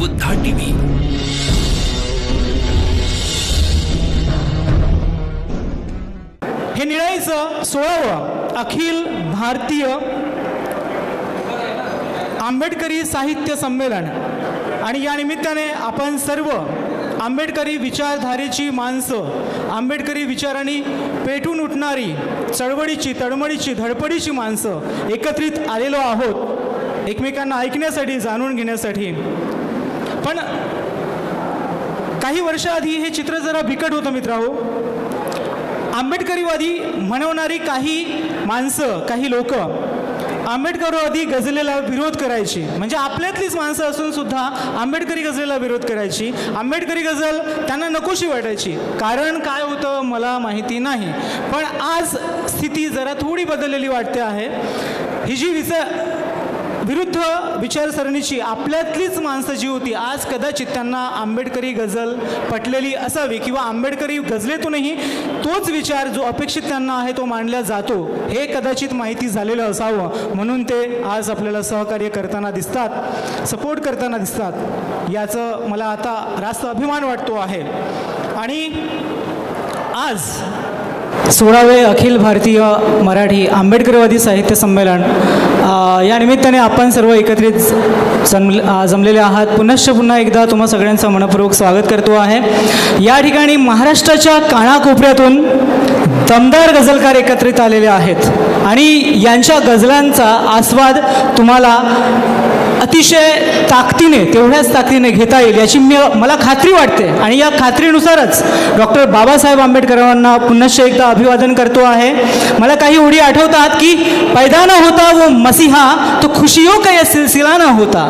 Buddha TV. हे निळाईचं 16वं अखिल भारतीय आंबेडकरी साहित्य संमेलन आणि या निमित्ताने आपण सर्व आंबेडकरी विचारधारेची माणसं, आंबेडकरी विचारांनी पेटून उठणारी, चळवळीची, तळमळीची, धडपडीची माणसं एकत्रित आलेलो आहोत एकमेकांना ऐकण्यासाठी, जाणून घेण्यासाठी. पण काही वर्षाआधी हे चित्र जरा बिकट होतं मित्रांनो. आंबेडकरीवादी म्हणवणारी काही माणसं, काही लोक आंबेडकरवादी गझलेला विरोध करायची. म्हणजे आपल्यातलीच माणसं असून सुद्धा आंबेडकरी गझलेला विरोध करायची. आंबेडकरी गझल त्यांना नकोशी वाटायची. कारण काय होतं मला माहिती नाही. पण आज स्थिती जरा थोडी बदललेली वाटते आहे. ही जी विरुद्ध विचारसरणीची आपल्यातलीच माणसं जी होती, आज कदाचित त्यांना आंबेडकरी गझल पटलेली असावी किंवा आंबेडकरी गझलेतूनही तोच विचार जो अपेक्षित त्यांना आहे तो मांडला जातो हे कदाचित माहिती झालेलं असावं. म्हणून ते आज आपल्याला सहकार्य करताना दिसतात, सपोर्ट करताना दिसतात. याचं मला आता रास्त अभिमान वाटतो आहे. आणि आज 16वे अखिल भारतीय मराठी आंबेडकरवादी साहित्य संमेलन या निमित्ताने आपण सर्व एकत्रित जमलेले आहात. पुन्हा एकदा तुम्हा सगळ्यांचं मनपूर्वक स्वागत करतो आहे. या ठिकाणी महाराष्ट्राच्या कानाकोपऱ्यातून दमदार गझलकार एकत्रित आलेले आहेत आणि यांच्या गझलांचा आस्वाद तुम्हाला अतिशय ताकदीने, तेवढ्याच ताकदीने घेता येईल याची मला खात्री वाटते. आणि या खात्रीनुसारच डॉक्टर बाबासाहेब आंबेडकरांना पुन्हा एकदा अभिवादन करतो आहे. मला काही ओळी आठवतात की पैदा न होता वो मसीहा तो खुशियों का यह सिलसिला न होता,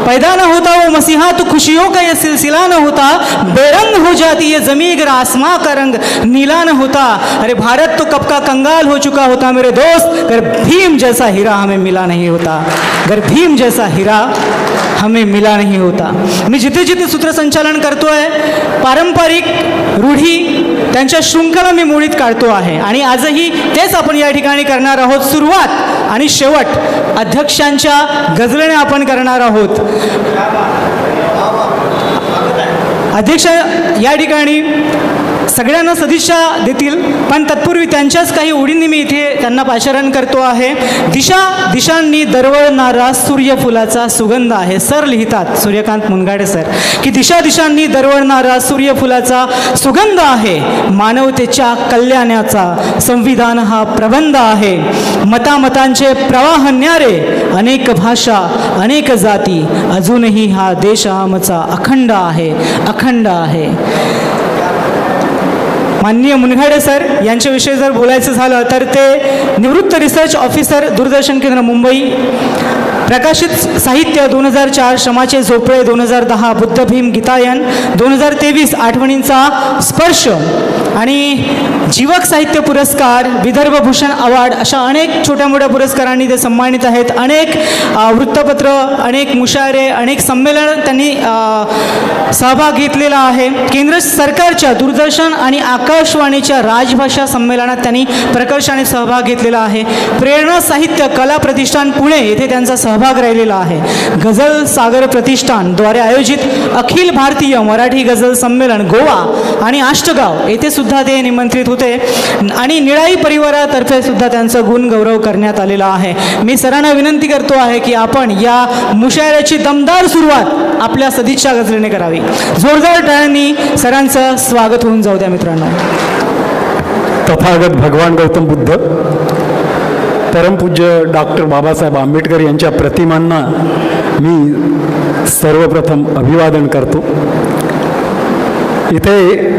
पैदा न होता वो मसीहा तो खुशियों का यह सिलसिला न होता, बेरंग हो जाती ये ज़मीं अगर आसमां का रंग नीला न होता. अरे भारत तो कब का कंगाल हो चुका होता मेरे दोस्त, अगर भीम जैसा हीरा हमें मिला नहीं होता, अगर भीम जैसा हीरा हमें मिला नहीं होता. मी जिथे जिथे सूत्रसंचालन करतो आहे पारंपरिक रूढी त्यांच्या शृंखला मी मोडीत काढतो आहे आणि आजही तेच आपण या ठिकाणी करणार आहोत. सुरुवात आणि शेवट अध्यक्षांच्या गझलेने आपण करणार आहोत. अध्यक्ष या ठिकाणी सगळ्यांना सदिच्छा देतील, पण तत्पूर्वी त्यांच्याच काही ओळींनी मी इथे त्यांना पाचारण करतो आहे. दिशा दिशांनी दरवळणारा सूर्यफुलाचा सुगंध आहे. सर लिहितात, सूर्यकांत मुनगाडे सर, की दिशा दिशांनी दरवळणारा सूर्यफुलाचा सुगंध आहे. मानवतेच्या कल्याणाचा संविधान हा प्रबंध आहे. मतामतांचे प्रवाह न्यारे, अनेक भाषा, अनेक जाती, अजूनही हा देश आमचा अखंड आहे, अखंड आहे. माननीय मुनघाडे सर यांच्याविषयी जर बोलायचं झालं तर ते निवृत्त रिसर्च ऑफिसर, दूरदर्शन केंद्र मुंबई, प्रकाशित साहित्य 2004, श्रमाचे झोपळे 2010, बुद्ध भीम गीतायन 2023, आठवणींचा स्पर्श आणि जीवक साहित्य पुरस्कार, विदर्भ भूषण अवॉर्ड अशा अनेक छोट्या मोठ्या पुरस्कारांनी ते सन्मानित आहेत. अनेक वृत्तपत्र, अनेक मुशायरे, अनेक संमेलन त्यांनी सहभाग घेतलेला आहे. केंद्र सरकारच्या दूरदर्शन आणि आकाशवाणीच्या राजभाषा संमेलनात त्यांनी प्रकर्षाने सहभाग घेतलेला आहे. प्रेरणा साहित्य कला प्रतिष्ठान पुणे येथे त्यांचा सहभाग राहिलेला आहे. गझल सागर प्रतिष्ठानद्वारे आयोजित अखिल भारतीय मराठी गझल संमेलन गोवा आणि आष्टगाव येथे सुद्धा ते निमंत्रित होते आणि निळाई परिवारातर्फे सुद्धा त्यांचं गुणगौरव करण्यात आलेला आहे. मी सरांना विनंती करतो आहे की आपण या मुशायऱ्याची दमदार सुरुवात आपल्या सदिच्छा गझलेने करावी. जोरदार टाळ्यांनी सरांचं स्वागत होऊन जाऊ द्या मित्रांनो. तथागत भगवान गौतम बुद्ध, परमपूज्य डॉक्टर बाबासाहेब आंबेडकर यांच्या प्रतिमांना मी सर्वप्रथम अभिवादन करतो. इथे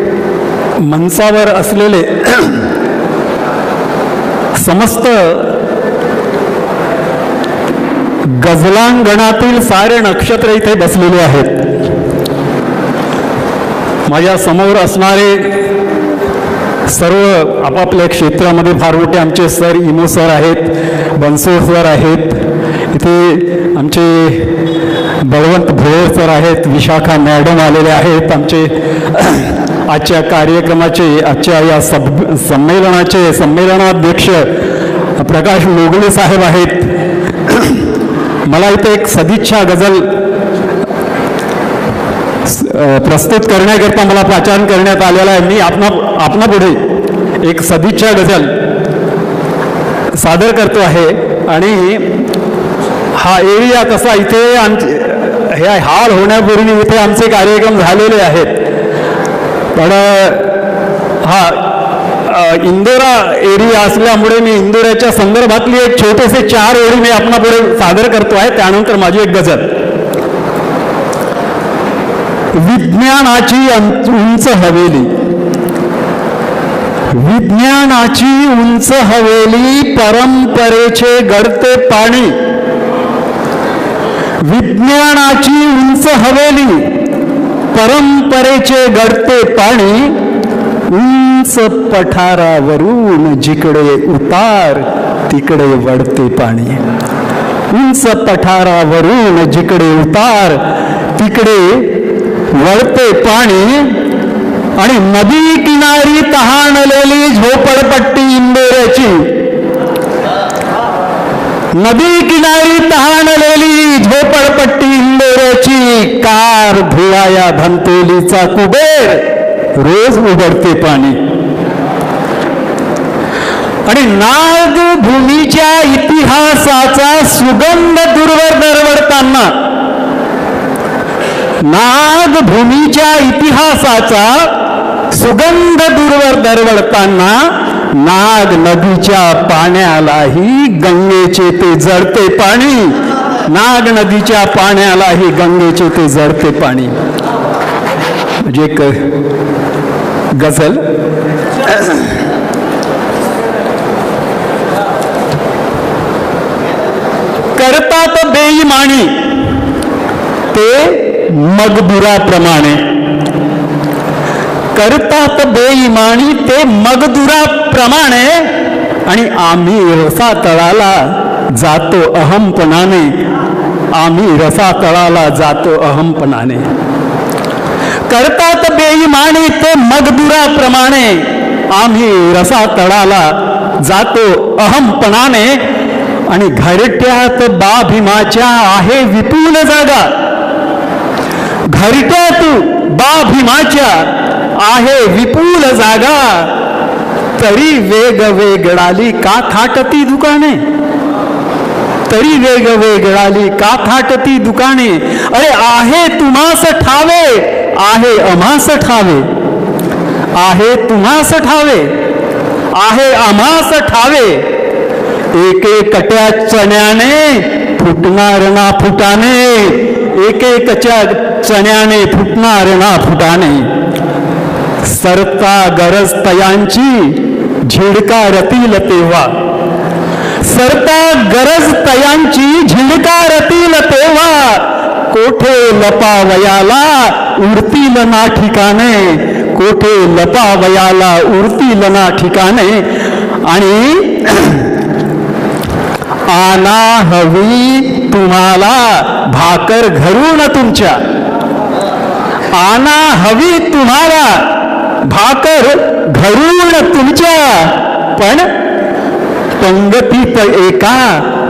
मंचावर असलेले समस्त गझलांगणातील सारे नक्षत्र इथे बसलेले आहेत. माझ्या समोर असणारे सर्व आपापल्या क्षेत्रामध्ये फार मोठे आमचे सर, इमो सर आहेत, बनसोड सर आहेत, इथे आमचे बळवंत भोयर सर आहेत, विशाखा मॅडम आलेले आहेत, आमचे आजच्या कार्यक्रमाचे, आजच्या या संमेलनाचे संमेलनाध्यक्ष प्रकाश मोगले साहेब आहेत. मला इथे एक सदिच्छा गझल प्रस्तुत करण्याकरता मला पाचारण करण्यात आलेला आहे. मी आपणापुढे एक सदिच्छा गझल सादर करतो आहे. आणि हा एरिया तसा इथे हे हाल होण्यापूर्वी इथे आमचे कार्यक्रम झालेले आहेत. पण हा इंदोरा एरिया असल्यामुळे मी इंदोऱ्याच्या संदर्भातली एक छोटेसे 4 ओळी मी आपणापुढे सादर करतो आहे. त्यानंतर माझी एक गझल. विज्ञानाची उंच हवेली, विज्ञानाची उंच हवेली, परंपरेचे गळते पाणी. विज्ञानाची उंच हवेली, परंपरेचे गळते पाणी. उंच पठारावरून जिकडे उतार तिकडे वळते पाणी. उंच पठारावरून जिकडे उतार तिकडे वळते पाणी. आणि नदी किनारी तहानलेली झोपडपट्टी इंदोऱ्याची, नदी किनारी तहानलेली झोपडपट्टी इंदोऱ्याची. कार धुळाया धंतोलीचा कुबेर रोज उघडते पाणी. आणि नागभूमीच्या इतिहासाचा सुगंध दूरवर दरवळताना, नागभूमीच्या इतिहासाचा सुगंध दूरवर दरवळताना, नाग नदीच्या पाण्यालाही गंगेचे ते जळते पाणी. नाग नदीच्या पाण्यालाही गंगेचे ते जळते पाणी. म्हणजे एक गझल. करतात बेईमानी ते मगदुराप्रमाणे, करतात बेईमानी ते मगदुराप्रमाणे. आणि आम्ही रसातळाला जातो अहमपणाने, आम्ही रसातळाला जातो अहमपणाने. करतात बेईमानी ते मगदुराप्रमाणे, आम्ही रसातळाला जातो अहमपणाने. आणि घरट्यात बा भीमाच्या आहे विपुल जागा, घरट्यात बा भीमाच्या आहे विपुल जागा. तरी वेग वेगळाली का थाटती दुकाने, तरी वेग वेगळाली का थाटती दुकाने. अरे आहे तुम्हास ठावे, आहे आम्हास ठावे, आहे तुम्हास ठावे, आहे आम्हास ठावे. एके कट्या चण्याने फुटणार ना फुटाने, एकेकच्या चण्याने फुटणार ना फुटाने. सरता गरज तयांची झिडकारतील तेव्हा, सरता गरज तयांची झिडकारतील तेव्हा. कोठे लपावयाला उरतील ना ठिकाणे, कोठे लपावयाला उरतील ना ठिकाणे. आणि आना हवी तुम्हाला भाकर घरून तुमच्या, आना हवी तुम्हाला भाकर घरून तुमच्या. पण पंगतीत एका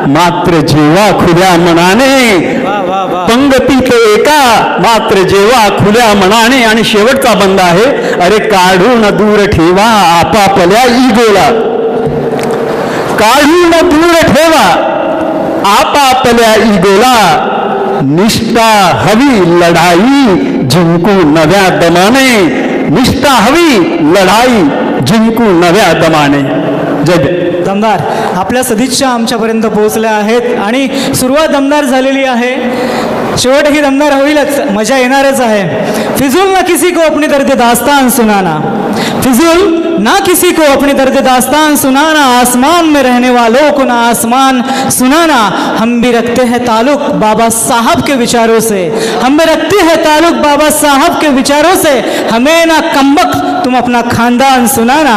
मात्र जेव्हा खुल्या मनाने, पंगतीत एका मात्र जेव्हा खुल्या मनाने. आणि शेवटचा बंद आहे. अरे काढून दूर ठेवा आपापल्या इगोला, काढून दूर ठेवा आपापल्या इगोला. निष्ठा हवी लढाई जिंकू नव्या दमाने, निष्ठा हवी लढाई जिंकू नव्या दमाने. जय. दमदार आपल्या सदिच्छा आमच्यापर्यंत पोहोचल्या आहेत आणि सुरुवात दमदार झालेली आहे. शेवटही दमदार होईलच, मजा येणारच आहे. फिजूल ना किसी को अपनी दर्द दास्तान सुनाना, फिजूल ना किसी को अपनी दर्द दास्तान सुनाना. आसमान में रहने वालों को ना आसमान सुनाना. हम भी रखते हैं ताल्लुक बाबा साहब के विचारों से, हम भी रखते हैं ताल्लुक बाबा साहब के विचारों से. हमें ना कमबख्त तुम अपना खानदान सुनाना,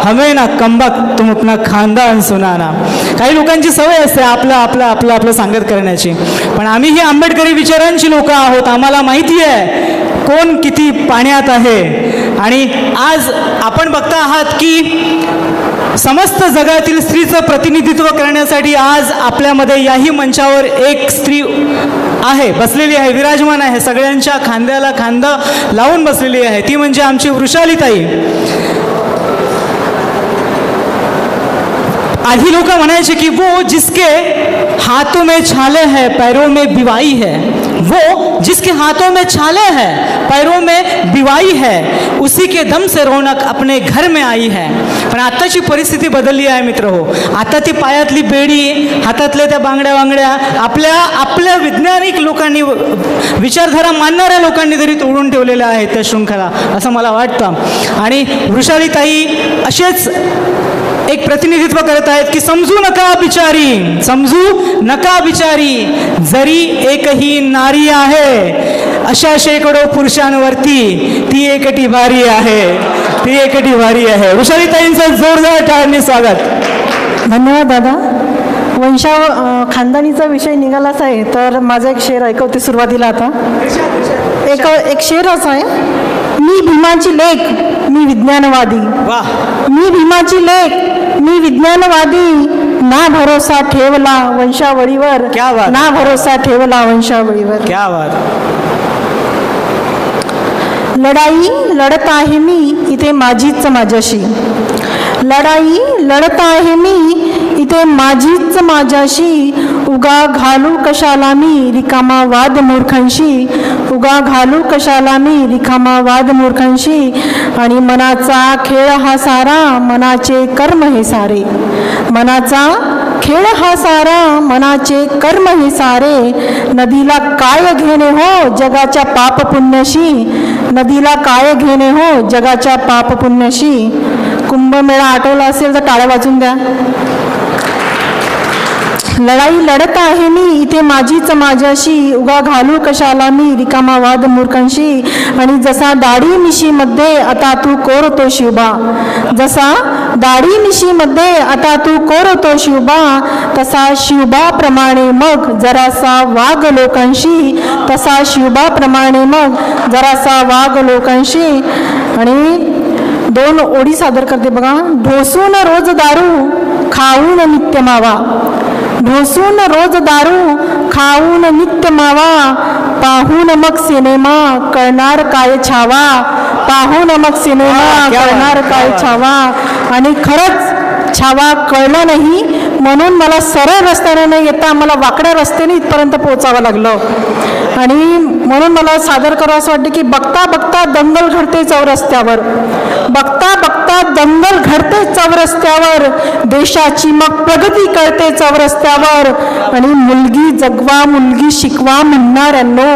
हमें ना कमबख्त तुम अपना खानदान सुनाना. काही लोकांची सवय असते आपलं आपलं आपलं आपलं सांगत करण्याची, पण आम्ही ही आंबेडकरी विचारांची लोक आहोत. आम्हाला माहिती आहे कोण किती पाण्यात आहे. आणि आज आपण बघता आहात की समस्त जगातील स्त्रीचं प्रतिनिधित्व करण्यासाठी आज आपल्यामध्ये याही मंचावर एक स्त्री आहे, बसलेली आहे, विराजमान आहे, सगळ्यांच्या खांद्याला खांदा लावून बसलेली आहे, ती म्हणजे आमची वृषालीताई. आधी लोक म्हणायचे की वो जिसके हाथों में छाले हैं पैरों में बिवाई है, वो जिसके हाथों में छाले हैं पैरों में बिवाई है, उसी के दम से रौनक अपने घर में आई है. पण आत्ताची परिस्थिती बदलली आहे मित्र हो. आता ती पायातली बेडी, हातातल्या त्या बांगड्या आपल्या वैज्ञानिक लोकांनी, विचारधारा मानणाऱ्या लोकांनी जरी तोडून ठेवलेल्या आहेत त्या शृंखला, असं मला वाटतं. आणि वृषालीताई असेच एक प्रतिनिधित्व करत आहेत की समजू नका बिचारी जरी एकही नारी आहे, अशा शेकडो पुरुषांवरती ती एकटी भारी आहे. वृषालीताईंचं जोरदार टाळ्यांनी स्वागत. धन्यवाद दादा. खानदानीचा विषय निघालाच आहे, तर माझा एक शेर ऐकवते सुरुवातीला. आता एक शेर असा आहे, मी भीमाची लेक मी विज्ञानवादी, मी भीमाची लेक मी विज्ञानवादी, ना भरोसा ठेवला वंशावळीवर, ना भरोसा ठेवला वंशावळीवर. क्या बात. लढाई लढत आहे मी इथे माझीच माझ्याशी, लढाई लढत आहे मी इथे माझीच माझ्याशी, उगा घालू कशाला मी रिकामा वाद मूर्खांशी, उगा घालू कशाला मी रिकामा वाद मूर्खांशी. आणि मनाचा खेळ हा सारा मनाचे कर्म हे सारे, मनाचा खेळ हा सारा मनाचे कर्म हे सारे. नदीला काय घेणे हो जगाच्या पाप पुण्याशी, नदीला काय घेणे हो जगाच्या पाप पुण्याशी. कुंभमेळा आठवला असेल तर टाळ्या वाजून द्या. लढाई लढत आहे मी इथे माझीच माझ्याशी, उगा घालू कशाला मी रिकामा वाद मूर्खांशी. आणि जसा दाढी मिशीमध्ये आता तू कोरतो शिवबा, जसा दाढी मिशीमध्ये आता तू कोरतो शिवबा, तसा शिवबाप्रमाणे मग जरासा वाग लोकांशी, तसा शिवबाप्रमाणे मग जरासा वाग लोकांशी. आणि 2 ओळी सादर करते बघा. ढोसून रोज दारू खाऊन नित्य मावा, ढोसून रोज दारू खाऊन नित्य मावा, पाहून मग सिनेमा कळणार काय छावा, पाहून मग सिनेमा कळणार काय छावा. आणि खरंच छावा कळलं नाही, म्हणून मला सरळ रस्त्याने न येता मला वाकड्या रस्त्याने इथपर्यंत पोहोचावं लागलं. आणि म्हणून मला सादर करावं असं वाटतं की बघता बघता दंगल घडते चौरस्त्यावर, बघता बघता दंगल घडते चौरस्त्यावर, देशाची मग प्रगती कळते चौरस्त्यावर. आणि मुलगी जगवा मुलगी शिकवा म्हणणाऱ्यांनो,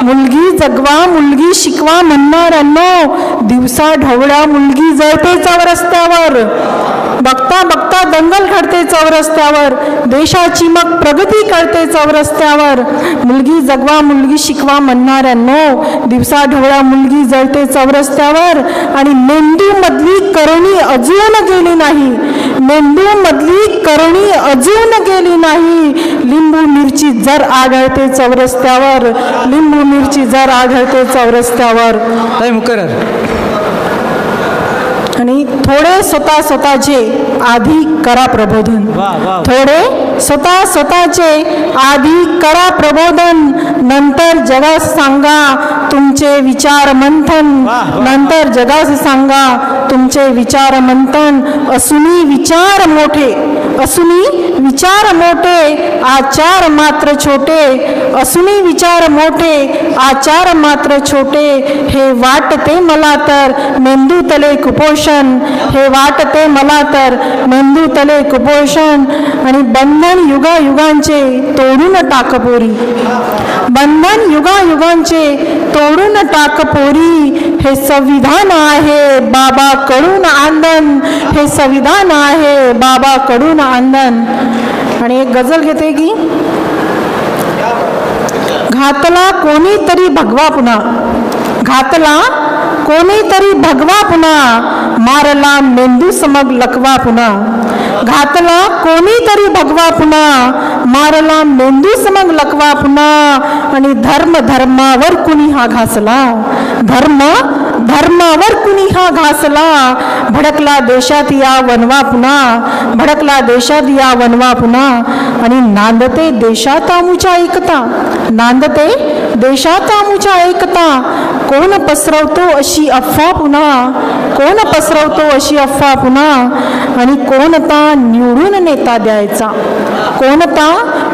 मुलगी जगवा मुलगी शिकवा म्हणणाऱ्यांनो, दिवसा ढवळ्या मुलगी जळते चौरस्त्यावर, बघता बघता दंगल घडते चौरस्त्यावर, देशाची मग प्रगती कळते चौरस्त्यावर. मुलगी जगवा मुलगी शिकवा म्हणणाऱ्यांनो, दिवसा ढवळ्या मुलगी जळते चौरस्त्यावर. आणि मेंदू मधली करणी अजून गेली नाही, मेंदू मधली करणी अजून गेली नाही, लिंबू मिरची जर आढळते चौरस्त्यावर, लिंबू मिरची जर आढळते चौरस्त्यावर. मुकरर. आणि थोडे स्वतःचे आधी करा प्रबोधन, थोडे स्वतःचे आधी करा प्रबोधन, नंतर जगास सांगा तुमचे विचार मंथन, नंतर जगास सांगा तुमचे विचार मंथन. असुनी विचार मोठे, असुनी विचार मोठे, आचार मात्र छोटे, असुनी विचार मोठे, आचार मात्र छोटे. हे वाटते मला तर मेंदू तले कुपोषण, हे वाटते मला तर मेंदू तले कुपोषण. आणि बंधन युगायुगांचे तोडून टाकपोरी, बंधन युगायुगांचे तोडून टाकपोरी. हे संविधान आहे बाबा कडून आंदन, हे संविधान आहे बाबा कडून आंदन. आणि एक गझल घेते की घातला कोणीतरी भगवा पुन्हा, घातला कोणीतरी भगवा पुन्हा, मारला मेंदू समग लकवा पुन्हा, घातला कोणीतरी भगवा पुन्हा, मारला मेंदू समग लकवा पुन्हा. आणि धर्म धर्मावर कुणी हा घासला, धर्म धर्मावर कुणी हा घासला, भडकला देशात या वनवा पुन्हा, भडकला देशात या वनवा पुन्हा. आणि नांदते देशात आमुच्या ऐकता, नांदते देशात आमुच्या ऐकता. कोण पसरवतो अशी अफवा पुन्हा, कोण पसरवतो अशी अफवा पुन्हा. आणि कोणता निवडून नेता द्यायचा, कोणता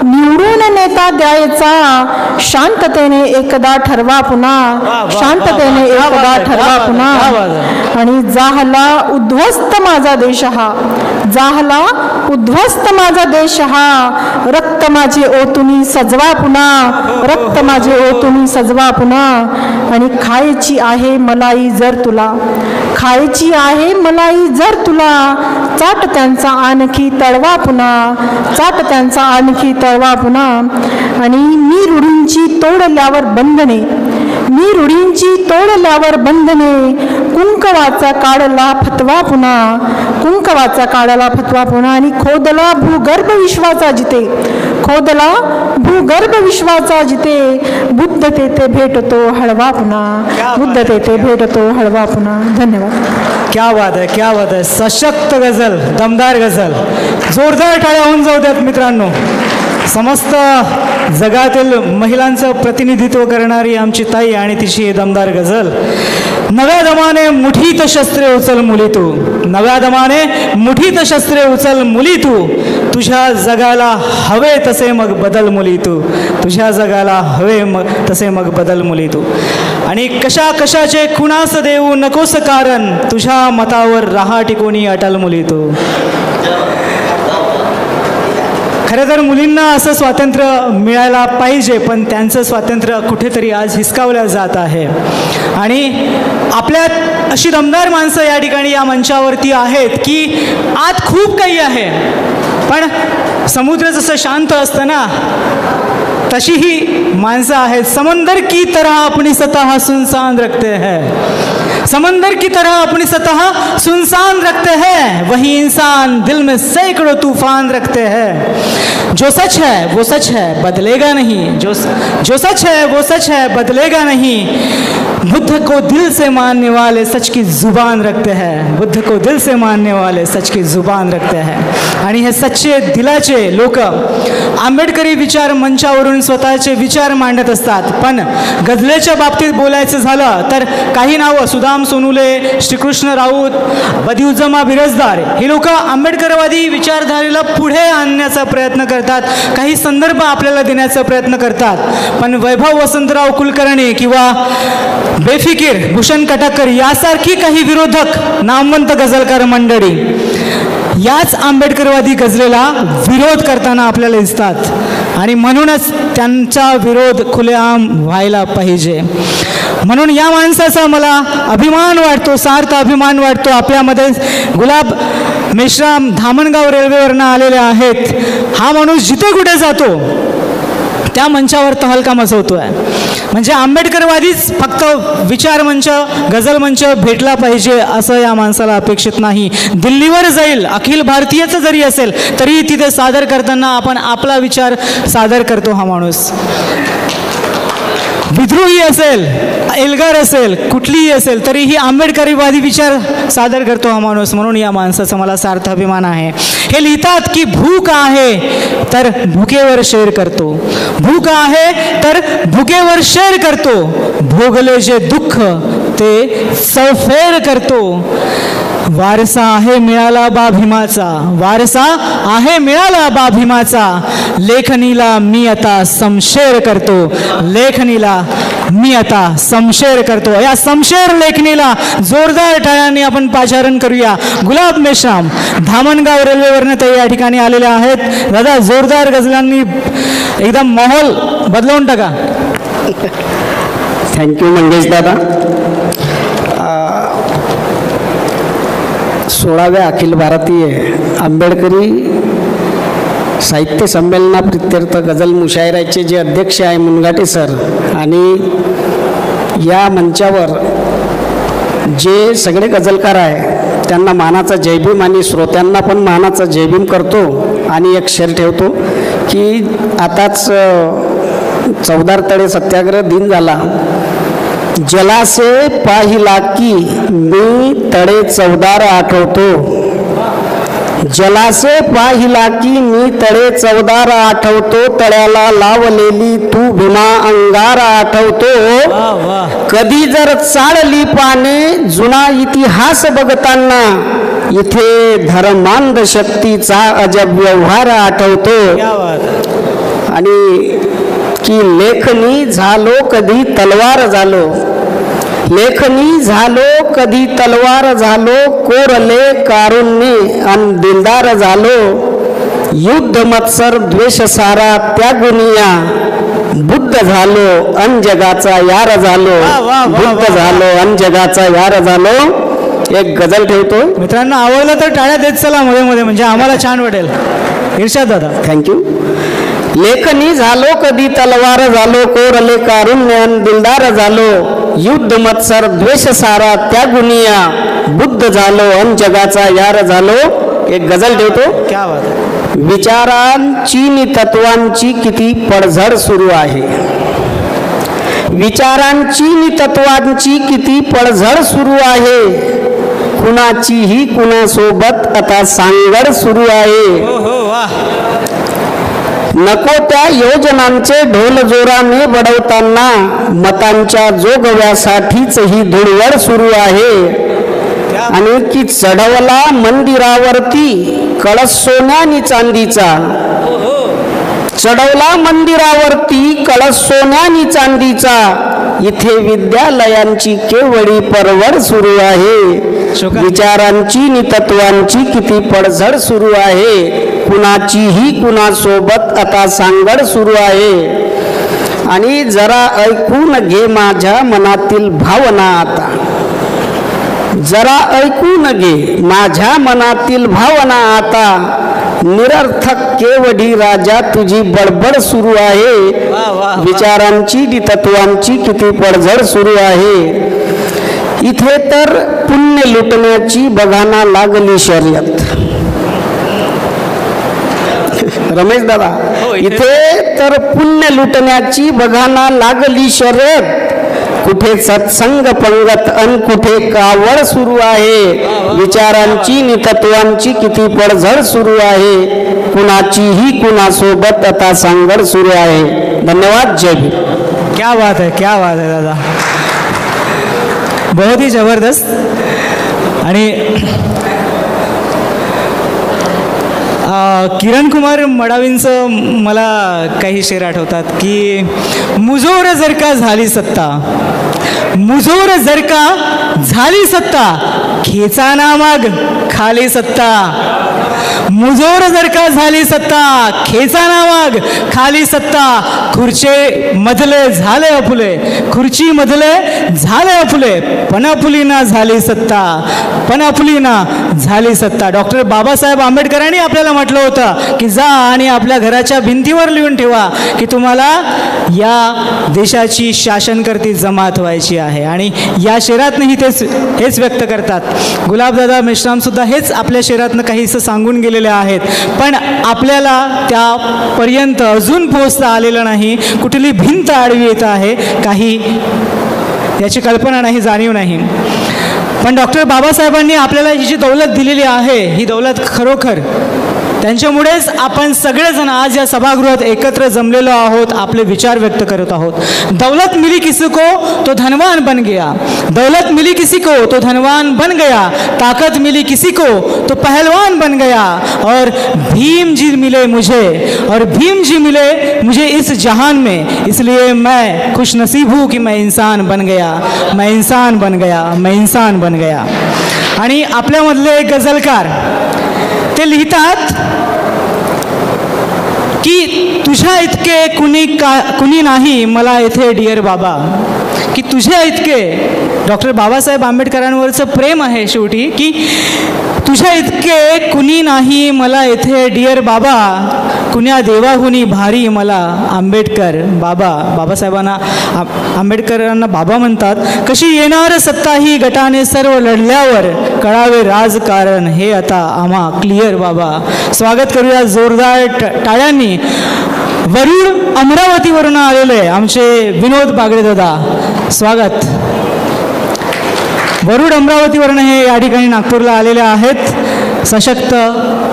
निवडून नेता द्यायचा. शांततेने एकदा ठरवा पुन्हा, शांततेने एकदा ठरवा पुन्हा. आणि जाहला उद्ध्वस्त माझा देश हा, जाहला उद्ध्वस्त माझा देश हा. रक्त माझे ओतुनी सजवा पुन्हा, रक्त माझे ओतुनी सजवा पुन्हा. आणि खायची आहे मलाई जर तुला, खायची आहे मलाई जर तुला. चाट त्यांचा आणखी तळवा पुन्हा, चाट त्यांचा आणखी तळवा पुन्हा. आणि मी रूढींची तोडल्यावर बंधने, मी रूढींची तोडल्यावर बंधने. कुंकवाचा काढला फतवा पुन्हा, कुंकवाचा काढला फतवा पुन्हा. आणि खोदला भूगर्भ विश्वाचा जिथे, खोदला भूगर्भ विश्वाचा जिथे. बुद्ध तेथे भेटतो हळवा पुन्हा, बुद्ध तेथे भेटतो हळवा पुन्हा. धन्यवाद. क्या बात आहे, क्या बात आहे. सशक्त गझल, दमदार गझल. जोरदार टाळ्या होऊन जाऊ द्यात मित्रांनो. समस्त जगातील महिलांचं प्रतिनिधित्व करणारी आमची ताई आणि तिची दमदार गझल. नव्या दमाने मुठीत शस्त्रे उचल मुली तू, नव्या दमाने मुठीत शस्त्रे उचल मुली तू. तुझ्या जगाला हवे तसे मग बदल मुली तू, तुझ्या जगाला हवे मग तसे मग बदल मुली तू. आणि कशा कशाचे खुणास देऊ नकोस कारण, तुझ्या मतावर राहा टिकूनी अटल मुली तू. खरं तर मुलींना असं स्वातंत्र्य मिळायला पाहिजे, पण त्यांचं स्वातंत्र्य कुठेतरी आज हिसकावलं जात आहे. आणि आपल्यात अशी दमदार माणसं या ठिकाणी या मंचावरती आहेत की आत खूप काही आहे, पण समुद्र जसं शांत असतं ना तशी ही माणसं आहेत. समंदर की तरह अपनी सतह सुनसान रखते हैं, समंदर की तरह अपनी सतह सुनसान रखते हैं. वही इंसान दिल में सैकड़ों तूफान रखते हैं. जो सच है वो सच है बदलेगा नहीं, जो सच है वो सच है बदलेगा नहीं. बुद्ध को दिल से मानने वाले सच की जुबान रखते हैं, बुद्ध को दिल से मानने वाले सच की जुबान रखते हैं. आणि हे सच्चे दिलाचे लोक आंबेडकरी विचार मंचावरून स्वतःचे विचार मांडत असतात. पण गझलेच्या बाबतीत बोलायचं झालं तर काही नावं, सुदाम सोनुले, श्रीकृष्ण राऊत, बदिउज्जमा बिरजदार, ही लोक आंबेडकरवादी विचारधारेला पुढे आणण्याचा प्रयत्न करतात, काही संदर्भ आपल्याला देण्याचा प्रयत्न करतात. पण वैभव वसंतराव कुलकर्णी किंवा बेफिकीर भूषण कटाकर यासारखी काही विरोधक नामवंत गझलकार मंडळी याच आंबेडकरवादी गझलेला विरोध करताना आपल्याला दिसतात. आणि म्हणूनच त्यांचा विरोध खुलेआम व्हायला पाहिजे. म्हणून या माणसाचा मला अभिमान वाटतो, सार्थ अभिमान वाटतो. आपल्यामध्ये गुलाब मेश्राम धामणगाव रेल्वेवरनं आलेले आहेत. हा माणूस जिथे कुठे जातो त्या मंचावर तहलका मचवतो आहे. म्हणजे आंबेडकरवादीच फक्त विचार मंच, गझल मंच भेटला पाहिजे असं या माणसाला अपेक्षित नाही. दिल्लीवर जाईल, अखिल भारतीयचं जरी असेल तरी तिथे सादर करताना आपण आपला विचार सादर करतो. हा माणूस विद्रोही असेल, एल्गार असेल, कुठलीही असेल तरीही आंबेडकरीवादी विचार सादर करतो हा माणूस. म्हणून या माणसाचा मला सार्थ अभिमान आहे. हे लिहितात की भूक आहे तर भुकेवर शेर करतो, भूक आहे तर भुकेवर शेर करतो. भोगले जे दुःख ते सौफेर करतो. वारसा आहे मिळाला बा भीमाचा, वारसा आहे मिळाला बा भीमाचा. लेखणीला मी आता समशेर करतो, लेखणीला मी आता समशेर करतो. या समशेर लेखणीला जोरदार टाळ्यांनी आपण पाचारण करूया. गुलाब मेश्राम धामणगाव रेल्वेवरनं ते या ठिकाणी आलेले आहेत. दादा जोरदार गझलांनी एकदम माहोल बदलवून टाका. थँक्यू मंगेश दादा. 16व्या अखिल भारतीय आंबेडकरी साहित्य संमेलनाप्रित्यर्थ गझल मुशायराचे जे अध्यक्ष आहे मुनघाटे सर, आणि या मंचावर जे सगळे गझलकार आहे त्यांना मानाचा जयभीम आणि श्रोत्यांना पण मानाचा जयभीम करतो. आणि एक शेर ठेवतो की आताच 14 तळे सत्याग्रह दिन झाला जलासे पाहिला की मी तळे चवदार आठवतो, जलासे पाहिला की मी तळे चवदार आठवतो, तळ्याला लावलेली तू भीमा अंगार आठवतो, कधी जर चाळली पाने जुना इतिहास बघताना इथे धर्मांध शक्तीचा अजब व्यवहार आठवतो. आणि की लेखनी झालो कधी तलवार झालो, लेखनी झालो कधी तलवार झालो, कोरले कारुण्य अन दिलदार झालो, युद्ध मत्सर द्वेष सारा त्यागुनिया, बुद्ध झालो अन जगाचा यार झालो, बुद्ध झालो अन जगाचा यार झालो. एक गझल ठेवतो. मित्रांनो आवडलं तर टाळ्या देत चला मध्ये मध्ये, म्हणजे आम्हाला छान वाटेल. इर्षाद दादा थँक्यू. लेखनी झालो कधी तलवार झालो, कोरले कारुण्य अन दिलदार झालो, युद्ध मत्सर द्वेष सारा त्यागुनिया, बुद्ध झालो अन जगाचा यार झालो. एक गझल ठेवतो. क्या बात आहे. विचारांची नि तत्वांची किती पडझड सुरू आहे, विचारांची नि तत्वांची किती पडझड सुरू आहे, कुणाचीही कुणासोबत आता सांगड सुरू आहे, नको त्या योजनांचे ढोल जोराने बडवताना मतांच्या जोगव्यासाठीच ही धुळवड सुरू आहे. आणि की चढवला मंदिरावरती कळस सोन्यानी चांदीचा, चढवला मंदिरावरती कळस सोन्यानी चांदीचा, इथे विद्यालयांची केवळी परवड सुरू आहे. विचारांची नि तत्वांची किती पडझड सुरू आहे, कुणाचीही कुणासोबत आता सांगड सुरू आहे. आणि जरा ऐकून घे माझ्या मनातील भावना आता, जरा ऐकून घे माझ्या मनातील भावना आता, निरर्थक केवढी राजा तुझी बडबड सुरू आहे. विचारांची नि तत्वांची किती पडझड सुरू आहे. इथे तर पुण्य लुटण्याची बघाना लागली शर्यत. रमेश दादा, इथे तर पुण्य लुटण्याची बघाना लागली शर्यत, कुठे सत्संग पंगत अन कुठे कावड सुरू आहे. विचारांची नि तत्वांची किती पडझड सुरू आहे, कुणाचीही कुणासोबत आता सांगड सुरू आहे. धन्यवाद. जय भीम. क्या बात है, क्या बात है दादा, बहुत ही जबरदस्त. आणि किरण कुमार मडावींचं मला काही शेर आठवतात की मुजोर जर का झाली सत्ता, मुजोर जर का झाली सत्ता, खेचाना मग खाली सत्ता, मुजोर जर का झाली सत्ता, खेचाना मग खाली सत्ता, खुर्चे मधले झाले अपुले, खुर्ची मधले झाले अपुले, पण अपुलीना झाली सत्ता, पण अपुलीना झाली सत्ता. डॉक्टर बाबासाहेब आंबेडकरांनी आपल्याला म्हटलं होतं की जा आणि आपल्या घराच्या भिंतीवर लिहून ठेवा की तुम्हाला या देशाची शासनकर्ती जमात व्हायची आहे. आणि या शेरातनंही हेच व्यक्त करतात. गुलाबदादा मेश्रामसुद्धा हेच आपल्या शेरातनं काहीसं सांगून गेलेले आहेत. पण आपल्याला त्यापर्यंत अजून पोहोचता आलेलं नाही. कुठली भिंत आडवी येत आहे काही याची कल्पना नाही, जाणीव नाही. पण डॉक्टर बाबासाहेबांनी आपल्याला ही जी दौलत दिलेली आहे, ही दौलत खरोखर त्यांच्यामुळेच आपण सगळेजण आज या सभागृहात एकत्र जमलेलो आहोत, आपले विचार व्यक्त करत आहोत. दौलत मिली किसी को तो धनवान बन गया, दौलत मिली किसी को तो धनवान बन गया, ताकत मिली किसी को तो पहलवान बन गया, और भीम जी मिले मुझे, और भीम जी मिले मुझे इस जहान में, इसलिए मैं खुश नसीब हूँ कि मैं इंसान बन गया, मैं इंसान बन गया, मैं इंसान बन गया. आणि आपल्यामधले एक गझलकार ते लिहितात की तुझ्या इतके कुणी नाही मला इथे डिअर बाबा, की तुझ्या इतके, डॉक्टर बाबासाहेब आंबेडकरांवरचं प्रेम आहे शेवटी, की तुझ्या इतके कुणी नाही मला इथे डिअर बाबा, कुण्या देवाहुनी भारी मला आंबेडकर बाबा. बाबासाहेबांना आंबेडकरांना बाबा म्हणतात. कशी येणार सत्ता ही गटाने सर्व लढल्यावर, कळावे राजकारण हे आता आम्हा क्लिअर बाबा. स्वागत करूया जोरदार टाळ्यांनी. वरुड अमरावतीवरून आलेले आमचे विनोद बागडे दादा, स्वागत. वरुड अमरावतीवरून हे या ठिकाणी नागपूरला आलेले आहेत सशक्त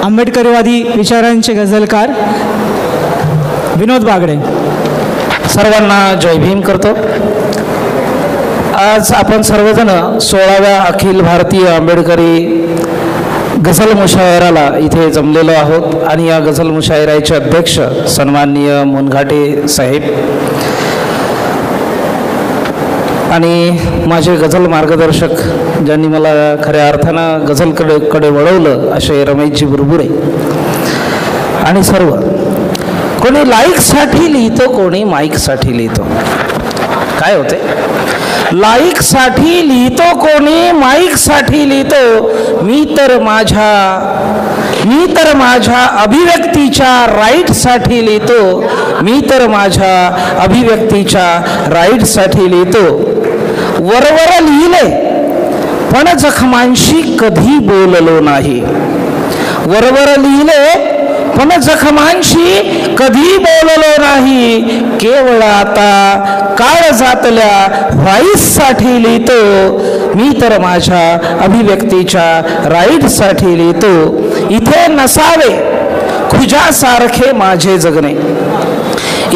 आंबेडकरवादी विचारांचे गझलकार विनोद बागडे. सर्वांना जय भीम करतो. आज आपण सर्वजण 16व्या अखिल भारतीय आंबेडकरी गझल मुशायराला इथे जमलेलो आहोत आणि या गझल मुशायराचे अध्यक्ष सन्माननीय मुनघाटे साहेब आणि माझे गझल मार्गदर्शक ज्यांनी मला खऱ्या अर्थानं गझलकडे वळवलं असे रमेशजी बुरबुरे आणि सर्व. कोणी लाईकसाठी लिहितो, कोणी माईकसाठी लिहितो. काय होते? लाईकसाठी लिहितो, कोणी माईकसाठी लिहितो. मी तर माझ्या अभिव्यक्तीच्या राईटसाठी लिहितो. मी तर माझ्या अभिव्यक्तीच्या राईटसाठी लिहितो. वरवर लिहिले पण जखमांशी कधी बोललो नाही. वरवर लिहिले पण जखमांशी कधी बोललो नाही. केवळ आता काळजातल्या व्हॉइससाठी लिहितो. मी तर माझ्या अभिव्यक्तीच्या राईटसाठी लिहितो. इथे नसावे खुजासारखे माझे जगणे.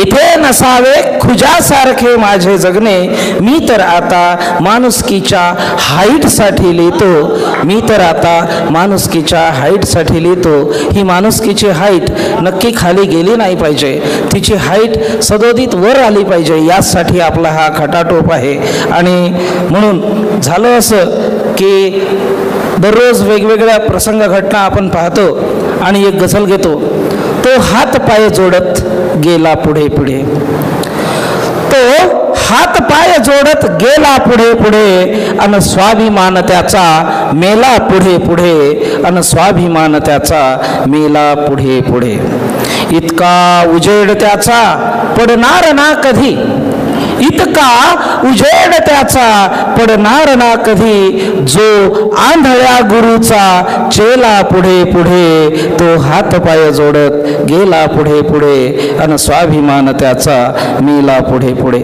इथे नसावे खुजासारखे माझे जगणे. मी तर आता माणुसकीच्या हाईटसाठी लिहितो. मी तर आता माणुसकीच्या हाईटसाठी लिहितो. ही माणुसकीची हाईट नक्की खाली गेली नाही पाहिजे. तिची हाईट सदोदित वर आली पाहिजे. यासाठी आपला हा खटाटोप आहे. आणि म्हणून झालं असं की दररोज वेगवेगळ्या प्रसंग घटना आपण पाहतो आणि एक गझल घेतो. तो हात पाय जोडत गेला पुढे पुढे. तो हात पाय जोडत गेला पुढे पुढे अन स्वाभिमान त्याचा मेला पुढे पुढे. अन स्वाभिमान त्याचा मेला पुढे पुढे. इतका उजेड त्याचा पडणार ना कधी. इतका उजेड त्याचा पडणार ना कधी. जो आंधळ्या गुरुचा चेला पुढे पुढे. तो हात पाय जोडत गेला पुढे पुढे अन स्वाभिमान त्याचा मेला पुढे पुढे.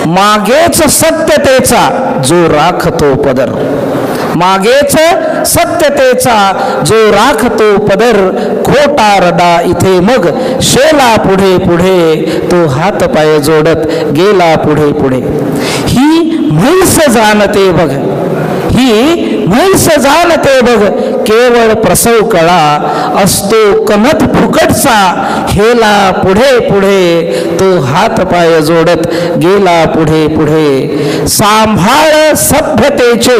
मागेच सत्यतेचा जो राखतो पदर. मागेच सत्यतेचा जो राखतो पदर. खोटा रडा इथे मग शेला पुढे पुढे. तो हात पाय जोडत गेला पुढे पुढे. ही म्हैस जाणते बघ. ही म्हैस जाणते बघ. केवळ प्रसव कळा असतो कणत फुकटचा. हेला पुढे पुढे. तो हात पाय जोडत गेला पुढे पुढे. सांभाळ सभ्यतेचे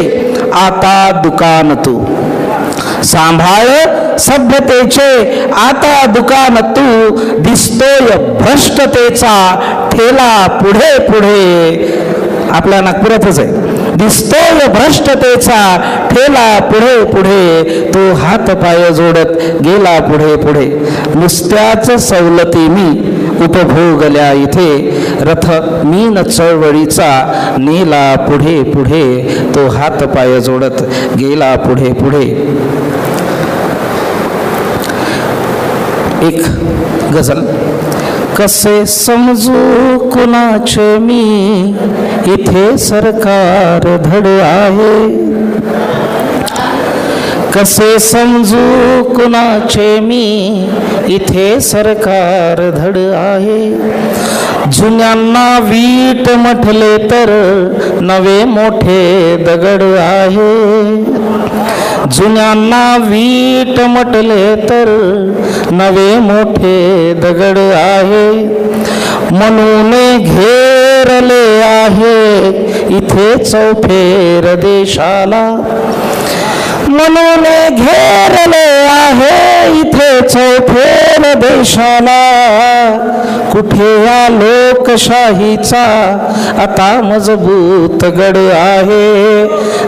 आता दुकान तू. सांभाळ सभ्यतेचे आता दुकान तू. दिसतोय भ्रष्टतेचा ठेला पुढे पुढे. आपल्या नागपुरातच आहे. दिसतोय भ्रष्टतेचा ठेला पुढे पुढे. तो हात पाय जोडत गेला पुढे पुढे. नुसत्याच सवलती मी उपभोगल्या इथे. रथ मीन चळवळीचा नेला पुढे पुढे. तो हात पाय जोडत गेला पुढे पुढे. एक गझल. कसे समजू कुणाचे मी इथे सरकार धड आहे. कसे समजू कुणाचे मी इथे सरकार धड आहे. जुन्यांना वीट म्हटले तर नवे मोठे दगड आहे. जुन्यांना वीट म्हटले तर नवे मोठे दगड आहे. म्हणून घेरले आहे इथे चौफेर देशाला. म्हणून घेरले आहे इथे चौफेर देशाला. कुठे या लोकशाहीचा आता मजबूत गड आहे.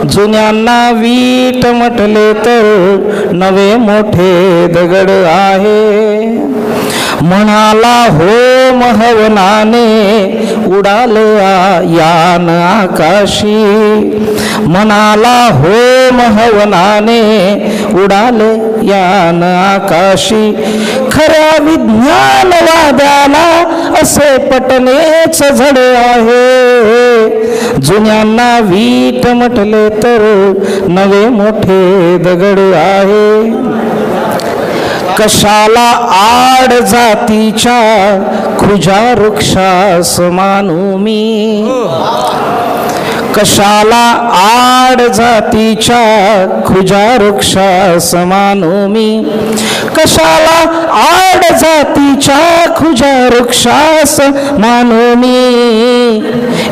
जुन्यांना वीट म्हटले तर नवे मोठे दगड आहे. म्हणाला हो महवनाने उडाले यान आकाशी, म्हणाला हो महवनाने उडाले यान आकाशी, खऱ्या विज्ञानवाद्याला असे पटणेच झड आहे, जुन्यांना वीट म्हटले तर नवे मोठे दगड आहे, कशाला आड जातीच्या खुजा वृक्षास मानू मी, कशाला आड जातीच्या खुजा वृक्षास मानू मी, कशाला आड जातीच्या खुजा वृक्षास मानू मी,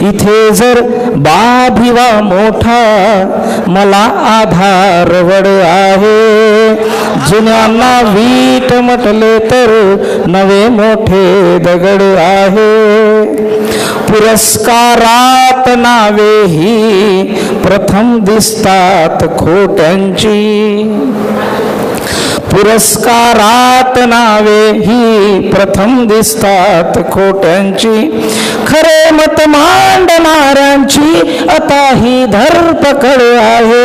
इथे जर बाभिवा मोठा मला आधार वड आहे, जुन्यांना वीट म्हटले तर नवे मोठे दगड आहे, पुरस्कारात नावे ही प्रथम दिसतात खोट्यांची, पुरस्कारात नावे ही प्रथम दिसतात खोट्यांची, खरे मत मांडणाऱ्यांची आता ही धरपकड आहे,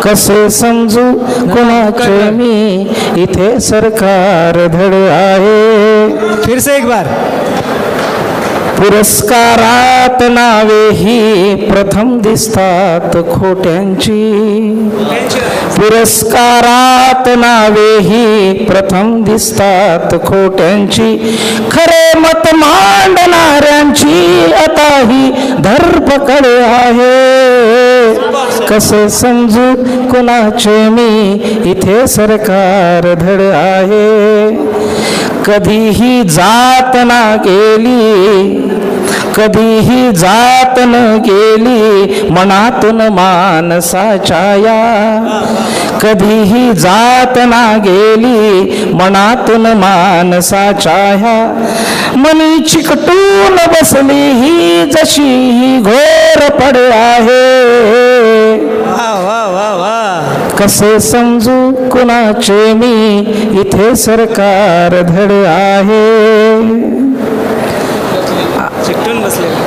कसे समजू कोणाचे मी इथे सरकार धड आहे. फिर से एक बार. पुरस्कारात नावे ही प्रथम दिसतात खोट्यांची, पुरस्कारात नावे ही प्रथम दिसतात खोट्यांची, खरे मत मांडणाऱ्यांची आता ही धरपकड आहे, कसे समजू कुणाचे मी इथे सरकार धड आहे, कधीही जात ना गेली, कधीही जात न गेली मनातून मानसाच्या, कधीही जात ना गेली मनातून मानसाच्या, मनी चिकटून बसली ही जशी ही घोर पड आहे, कसे समजू कुणाचे मी इथे सरकार धड आहे,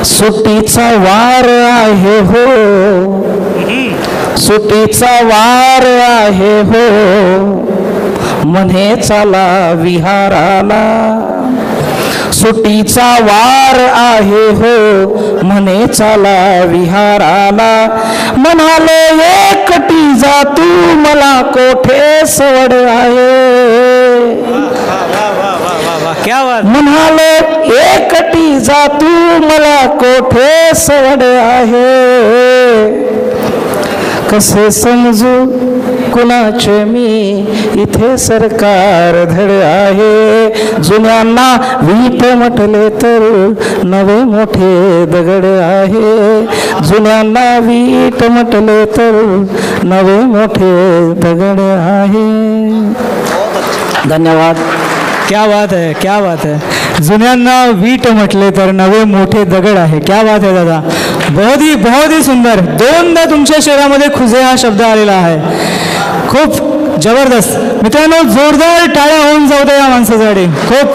सुट्टीचा वार आहे हो, सुट्टीचा वार आहे हो, म्हणे चला विहाराला, सुट्टीचा वार आहे हो, म्हणे चला विहाराला, म्हणाले एकटी जा तू मला कोठे सवड आहे, क्या बात. म्हणाले एकटी जा तू मला कोठे सवड आहे, कसे समजू कुणाचे मी इथे सरकार धड आहे, जुन्यांना वीट म्हटले तर नवे मोठे दगड आहे, जुन्यांना वीट म्हटले तर नवे मोठे दगड आहे. धन्यवाद. क्या बात है, क्या बात है. जुन्यांना वीट म्हटले तर नवे मोठे दगड आहे. क्या बात है दादा, बहुत ही सुंदर. दोनदा तुमच्या शहरामध्ये खुजे हा शब्द आलेला आहे. खूप जबरदस्त. मित्रांनो, जोरदार टाळ्या होऊन जाऊ द्या या माणसासाठी. खूप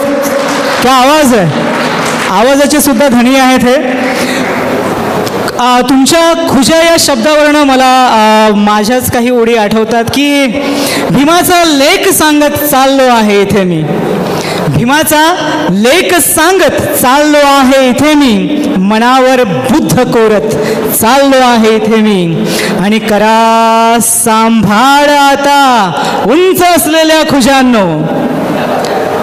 क्या आवाज आहे, आवाजाचे सुद्धा धनी आहेत हे. तुमच्या खुजा या शब्दावरनं मला माझ्याच काही ओळी आठवतात की भीमाचा लेख सांगत चाललो आहे इथे मी, भीमाचा लेख सांगत चाललो आहे इथे मी, मनावर बुद्ध कोरत चाललो आहे इथे मी, आणि करा सांभाळ आता उंच असलेल्या खुजांनो,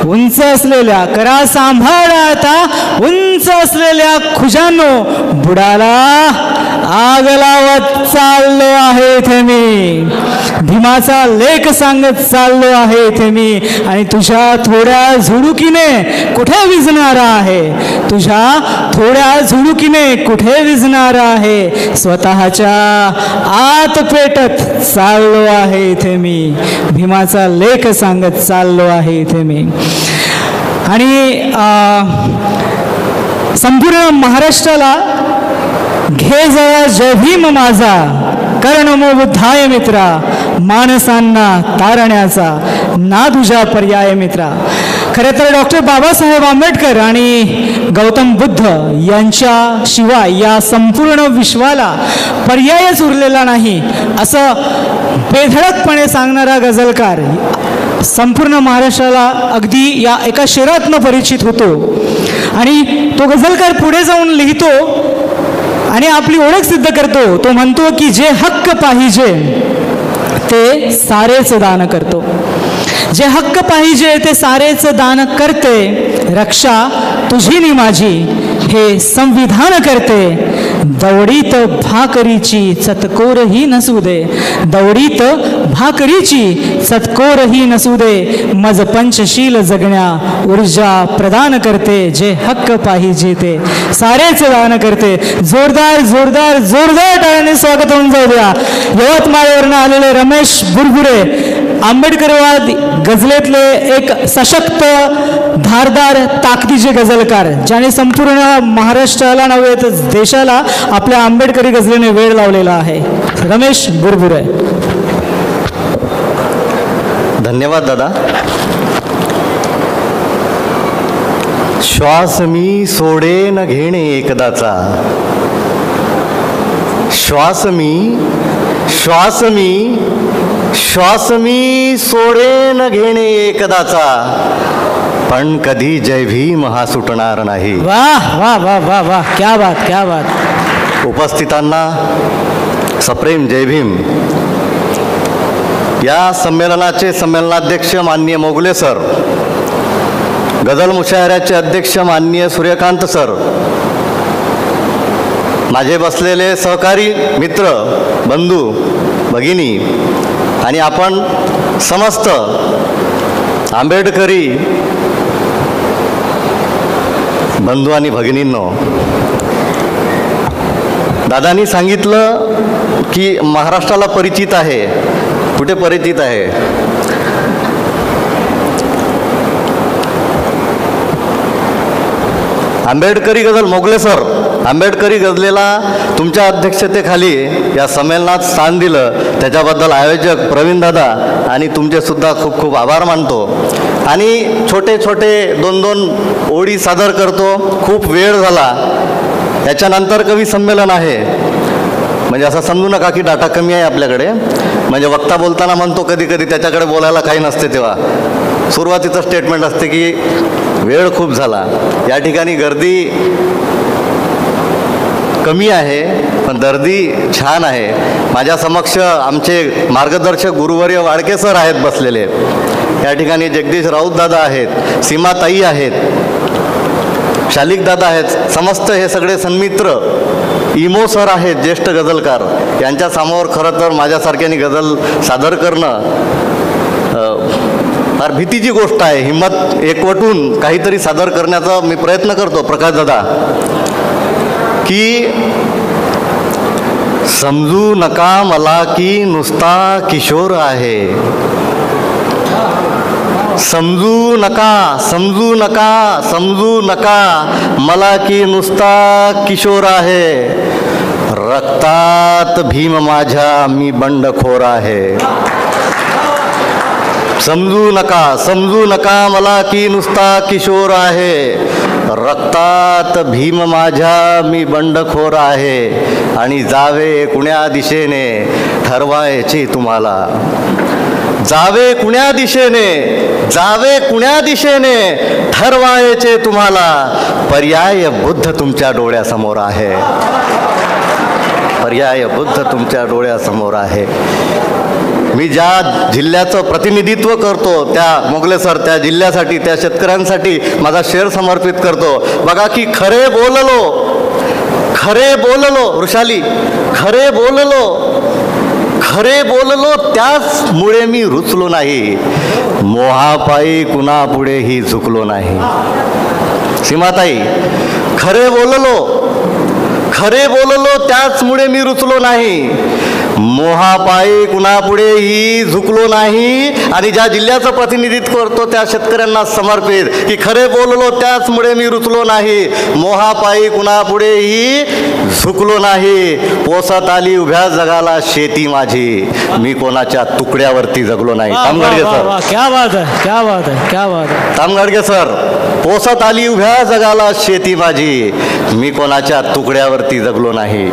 उंच असलेल्या करा सांभाळ आता उंच असलेल्या खुजांनो, बुडाला आग लावत चाललो आहे इथे मी, भीमाचा लेख सांगत चाललो आहे इथे मी, आणि तुझ्या थोड्या झुडुकीने कुठे विझणार आहे, तुझ्या थोड्या झुडुकीने कुठे विझणार आहे, स्वतःच्या आत पेटत चाललो आहे इथे मी, भीमाचा लेख सांगत चाललो आहे इथे मी. आणि संपूर्ण महाराष्ट्राला घे जरा जय भीम माझा, कर नमो बुद्धाय मित्रा, माणसांना तारण्याचा ना तुझा पर्याय मित्रा. खरं तर डॉक्टर बाबासाहेब आंबेडकर आणि गौतम बुद्ध यांच्याशिवाय या संपूर्ण विश्वाला पर्यायच उरलेला नाही असं बेधडकपणे सांगणारा गझलकार संपूर्ण महाराष्ट्राला अगदी या एका शेरातनं परिचित होतो. आणि तो गझलकार पुढे जाऊन लिहितो आणि आपली ओळख सिद्ध करतो. तो म्हणतो की जे हक्क पाहिजे ते सारेच दान करतो. जे हक्क पाहिजे ते सारेच दान करते. रक्षा तुझी नि माझी हे संविधान करते. दौडीत भाकरीची चतकोरही नसू दे. दौडीत भाकरीची चतकोरही नसू दे. मज पंचशील जगण्या ऊर्जा प्रदान करते. जे हक्क पाहिजे ते सारेच दान करते. जोरदार जोरदार जोरदार टाळ्यांनी स्वागत होऊन जाऊ द्या यवतमाळवरनं आलेले रमेश बुरबुरे, आंबेडकरवाद गझलेतले एक सशक्त धारदार ताकदीचे गझलकार, ज्याने संपूर्ण महाराष्ट्राला नव्हे तर देशाला आपल्या आंबेडकरी गझलेने वेळ लावलेला आहे. रमेश बुरबुरे. धन्यवाद दादा. श्वास मी सोडे न घेणे एकदाचा. श्वास मी सोडे न घेणे एकदाचा. पण कधी जय भीम हा सुटणार नाही. वाह वाह वाह वाह वाह, क्या बात क्या बात. उपस्थितांना सप्रेम जय भीम. या संमेलनाचे संमेलनाध्यक्ष माननीय मोगले सर, गझल मुशायऱ्याचे अध्यक्ष माननीय सूर्यकांत सर, माझे बसलेले सहकारी मित्र बंधू भगिनी आणि आपण समस्त आंबेडकरी बंधू आणि भगिनींनो, दादांनी सांगितलं की महाराष्ट्राला परिचित आहे. कुठे परिचित आहे? आंबेडकरी गझल मोगले सर, आंबेडकरी गझलेला तुमच्या अध्यक्षतेखाली या संमेलनात स्थान दिलं त्याच्याबद्दल आयोजक प्रवीण दादा आणि तुमचेसुद्धा खूप खूप आभार मानतो. आणि छोटे छोटे 2-2 ओळी सादर करतो. खूप वेळ झाला. याच्यानंतर कवी संमेलन आहे. म्हणजे असं समजू नका की डाटा कमी आहे आपल्याकडे. म्हणजे वक्ता बोलताना म्हणतो कधी कधी त्याच्याकडे बोलायला काही नसते, तेव्हा सुरुवातीचं स्टेटमेंट असते की वेळ खूप झाला. या ठिकाणी गर्दी कमी आहे पण दर्दी छान आहे. माझ्या समक्ष आमचे मार्गदर्शक गुरुवर्य वाडके सर आहेत बसलेले. या ठिकाणी जगदीश राऊत दादा आहेत, सीमाताई आहेत, शालिक दादा आहेत. समस्त हे सगळे सन्मित्र. इमो सर आहेत, ज्येष्ठ गझलकार. यांच्यासमोर खरं तर माझ्यासारख्याने गझल सादर करणं फार भीतीची गोष्ट आहे. हिंमत एकवटून काहीतरी सादर करण्याचा मी प्रयत्न करतो. प्रकाश दादा की समजू नका मला की नुसता किशोर आहे. समजू नका मला की नुसता किशोर आहे. रक्तात भीम माझ्या मी बंडखोर आहे. समजू नका मला की नुसता किशोर आहे. रक्तात भीम माझ्या मी बंडखोर आहे. आणि जावे कुण्या दिशेने ठरवायचे तुम्हाला. जावे कुण्या दिशेने ठरवायचे तुम्हाला. पर्याय बुद्ध तुमच्या डोळ्यासमोर आहे. मी ज्या जिल्ह्याचं प्रतिनिधित्व करतो त्या मोगले सर, त्या जिल्ह्यासाठी, त्या शेतकऱ्यांसाठी माझा शेर समर्पित करतो. बघा की खरे बोललो वृषाली, खरे बोललो त्याचमुळे मी रुचलो नाही. मोहापायी कुणापुढेही झुकलो नाही. सीमाताई, खरे बोललो त्याचमुळे मी रुचलो नाही. मोहापायी कुणापुढेही झुकलो नाही आणि ज्या जिल्ह्याचं प्रतिनिधित्व करतो त्या शेतकऱ्यांना समर्पित की खरे बोललो त्याचमुळे मी रुचलो नाही. मोहापायी कुणापुढेही झुकलो नाही. पोसत आली उभ्या जगाला शेती माझी, मी कोणाच्या तुकड्यावरती जगलो नाही. तामगाडगे सर, क्या बात आहे, क्या बात आहे, क्या बात आहे. तामगाडगे सर, पोसत आली उभ्या जगाला शेती माझी, मी कोणाच्या तुकड्यावरती जगलो नाही.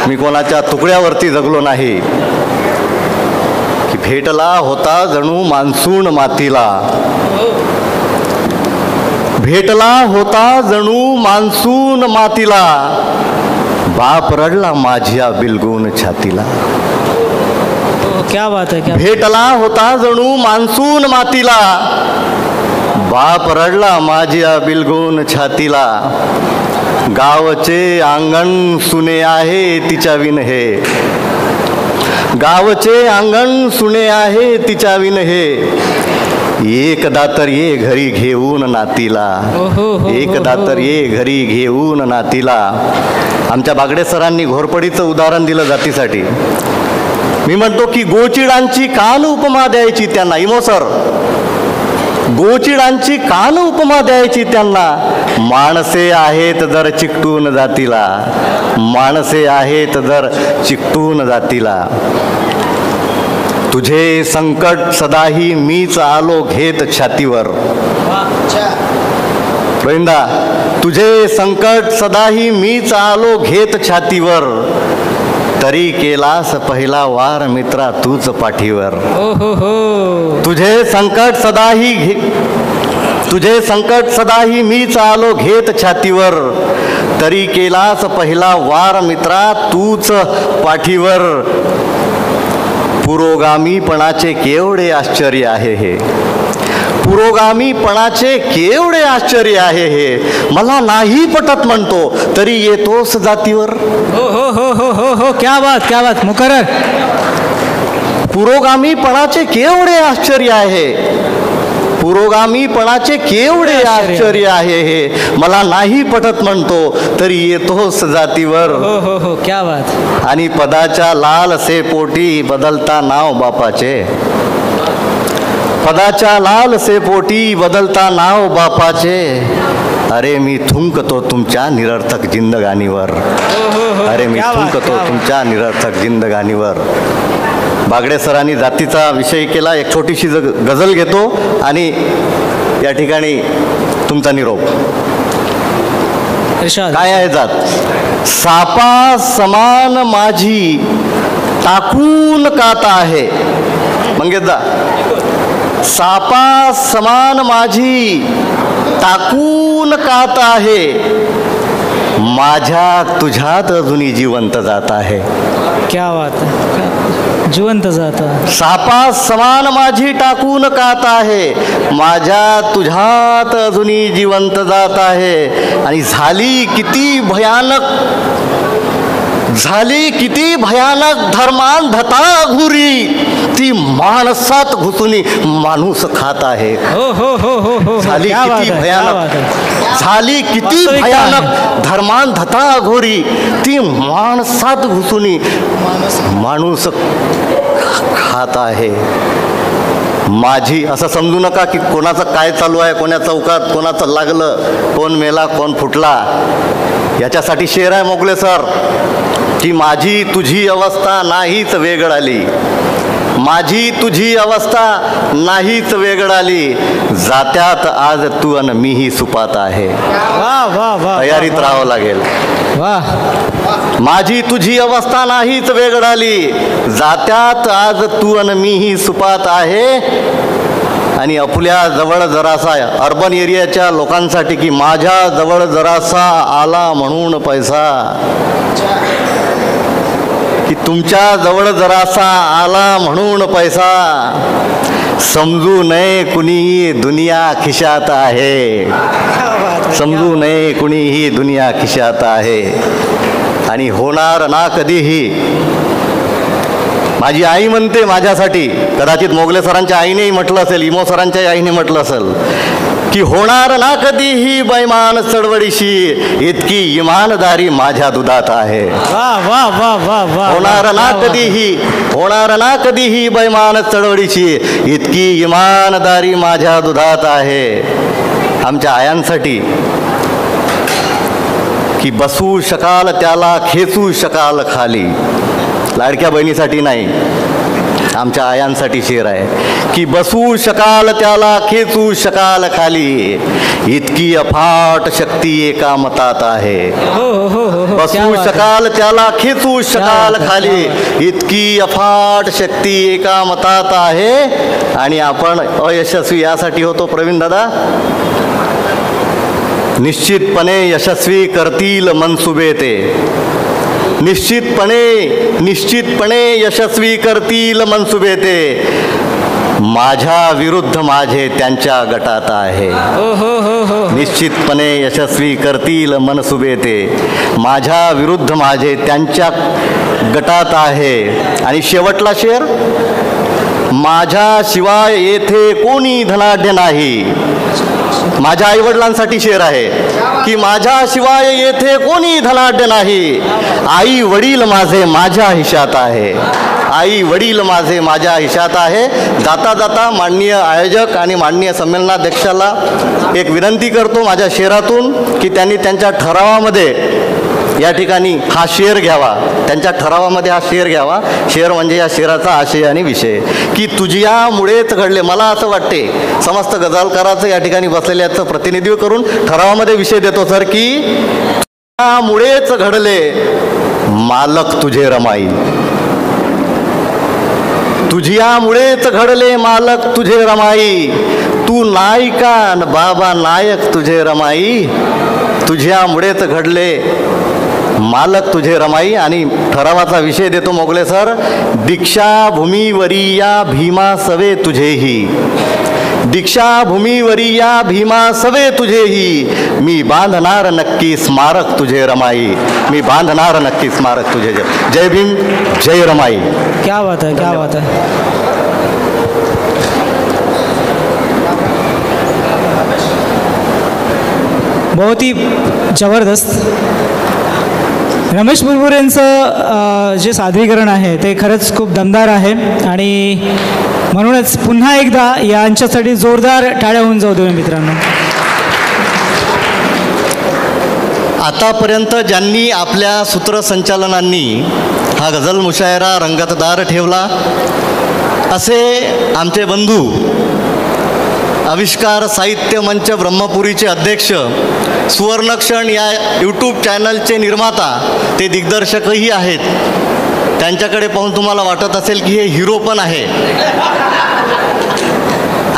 मी कोणाच्या तुकड्यावरती जगलो नाही. की भेटला होता जणू मान्सून मातीला, भेटला होता जणू मान्सून मातीला, बाप रडला माझ्या बिलगून छातीला. क्या बात आहे, क्या भेटला होता जणू मान्सून मातीला, बाप रडला माझ्या बिलगून छातीला. गावचे अंगण सुने आहे तिच्या विण हे, गावचे अंगण सुने आहे तिच्या विण हे, एकदा तर ये घरी घेऊन नातीला, एकदा तर ये घरी घेऊन नातीला. आमच्या बागडे सरांनी घोरपडीचं उदाहरण दिलं जातीसाठी. मी म्हणतो की गोचिडांची कान उपमा द्यायची त्यांना. इमो सर, गोचिडांची कान उपमा द्यायची त्यांना. माणसे आहेत जर चिकटून जातीला, माणसे आहेत जर चिकटून जातीला. तुझे संकट सदाही मीच आलो घेत छातीवर. गोविंदा, तुझे संकट सदाही मीच आलो घेत छातीवर, तरी केलास पहिला वार मित्रा तूच पाठीवर. तुझे संकट सदाही तुझे संकट सदाही मीच आलो घेत छातीवर, तरी केलास पहिला वार मित्रा तूच पाठीवर. पुरोगामीपणाचे केवढे आश्चर्य आहे हे, पुरोगामीपणाचे केवढे आश्चर्य आहे हे. मला नाही पटत म्हणतो तरी येतोस जातीवर. हो हो हो हो हो हो, क्या बात, क्या बात. मुकर्रर. पुरोगामीपणाचे केवढे आश्चर्य आहे, पुरोगामीपणाचे केवढे आश्चर्य आहे हे. मला नाही पटत म्हणतो तरी येतोस जातीवर. हो हो हो, क्या बात. आणि पदाच्या लालसे पोटी बदलता नाव बापाचे, पदाच्या लालसे पोटी बदलता नाव बापाचे. अरे मी थुंकतो तुमच्या निरर्थक जिंदगानीवर, अरे मी थुंकतो तुमच्या निरर्थक जिंदगानीवर. बागडे सरांनी जातीचा विषय केला. एक छोटीशी गझल घेतो आणि या ठिकाणी तुमचा निरोप. काय आहे जात? सापा समान माझी टाकून कात आहे. मंगेशदा, सापा समान माझी टाकून कात आहे, माझ्या तुझ्यात अजूनही जिवंत जात आहे. क्या बात आहे, जिवंत जात. सापा समान माझी टाकून कात आहे, माझ्या तुझ्यात अजूनही जिवंत जात आहे. आणि झाली किती भयानक, झाली किती भयानक धर्मांधता घुरी, ती माणसात घुसून माणूस खात आहे. हो हो हो हो हो, झाली किती भयानक, झाली किती भयानक धर्मांधता घोरी, ती माणसात घुसून माणूस खात आहे. माझी असं समजू नका की कोणाचं काय चालू आहे, कोणा चौकात कोणाचं लागलं, कोण मेला कोण फुटला. याच्यासाठी शेर आहे मोगले सर की माझी तुझी अवस्था नाहीच वेगळाली, माझी तुझी अवस्था नाहीच वेगळाली, जात्यात आज तू अन मीही सुपात आहे. वाह वाह वाह, तयारीत राहावं लागेल. वाह. माझी तुझी अवस्था नाहीच वेगळाली, जात्यात आज तू अन मीही सुपात आहे. आणि आपल्या जवळ जरासा, अर्बन एरियाच्या लोकांसाठी की माझ्या जवळ जरासा आला म्हणून पैसा, की तुमच्या जवळ जरासा आला म्हणून पैसा, समजू नये कुणीही दुनिया खिशात आहे, समजू नये कुणीही दुनिया खिशात आहे. आणि होणार ना कधीही. माझी आई म्हणते माझ्यासाठी, कदाचित मोगले सरांच्या आईनेही म्हटलं असेल, इमो सरांच्या आईने म्हटलं असेल की होणार ना कधी ही बैमान चळवळीशी, इतकी इमानदारी माझ्या दुधात आहे. वाह वाह वाह वाह वाह. होणार ना कधीही बैमान चळवळीची, इतकी इमानदारी माझ्या दुधात आहे. आमच्या आयांसाठी की बसू शकाल त्याला खेचू शकाल खाली, लाडक्या बहिणीसाठी नाही, आमच्या आयांसाठी शेर आहे की बसू शकाल त्याला खेचू शकाल खाली, इतकी अफाट शक्ती एका मतात आहे. बसू शकाल त्याला खेचू शकाल खाली, इतकी अफाट शक्ती एका मतात आहे. आणि आपण अयशस्वी यासाठी होतो प्रवीण दादा, निश्चितपणे यशस्वी करतील मनसुबे ते, निश्चितपणे यशस्वी करतील मनसुबे ते, माझ्या विरुद्ध माझे त्यांच्या गटात आहे. निश्चितपणे यशस्वी करतील मनसुबे ते, माझ्या विरुद्ध माझे त्यांच्या गटात आहे. आणि शेवटला शेर, माझ्याशिवाय येथे कोणी धनाढ्य नाही. माझ्या आईवडिलांसाठी शेर आहे की माझ्याशिवाय येथे कोणी धनाढ्य नाही. आई वडील माझे माझ्या हिशात आहे, आई वडील माझे माझ्या हिशात आहे. जाता जाता माननीय आयोजक आणि माननीय संमेलनाध्यक्षाला एक विनंती करतो माझ्या शेरातून की त्यांनी त्यांच्या ठरावामध्ये या ठिकाणी हा शेर घ्यावा, त्यांच्या ठरावामध्ये हा शेर घ्यावा. शेर म्हणजे या शेराचा आशय आणि विषय की तुझ्यामुळेच घडले. मला असं वाटते समस्त गझलकाराचं या ठिकाणी बसलेल्याचं प्रतिनिधित्व करून ठरावामध्ये विषय देतो सर की तुझ्यामुळेच घडले मालक तुझे रमाई, तुझ्यामुळेच घडले मालक तुझे रमाई, तू नायका न बाबा नायक तुझे रमाई, तुझ्यामुळेच घडले मालक तुझे रमाई. आणि ठरावाचा विषय देतो मोगले सर, दीक्षाभूमीवरी या भीमा सवे तुझेही, दीक्षाभूमीवरी या भीमा सवे तुझेही, मी बांधणार नक्की स्मारक तुझे रमाई, मी बांधणार नक्की स्मारक तुझे. जय भीम, जय रमाई. क्या बात है, क्या बात है. बहुत ही जबरदस्त. रमेश बुरबुरेंचं जे सादरीकरण आहे ते खरंच खूप दमदार आहे आणि म्हणूनच पुन्हा एकदा यांच्यासाठी जोरदार टाळ्या होऊन जाऊ देऊ मित्रांनो. आतापर्यंत ज्यांनी आपल्या सूत्रसंचालनांनी हा गझल मुशायरा रंगतदार ठेवला असे आमचे बंधू आविष्कार साहित्य मंच ब्रह्मपुरीचे अध्यक्ष, सुवर्णक्षण या यूट्यूब चॅनलचे निर्माता, ते दिग्दर्शकही आहेत. त्यांच्याकडे पाहून तुम्हाला वाटत असेल की हे हिरो पण आहे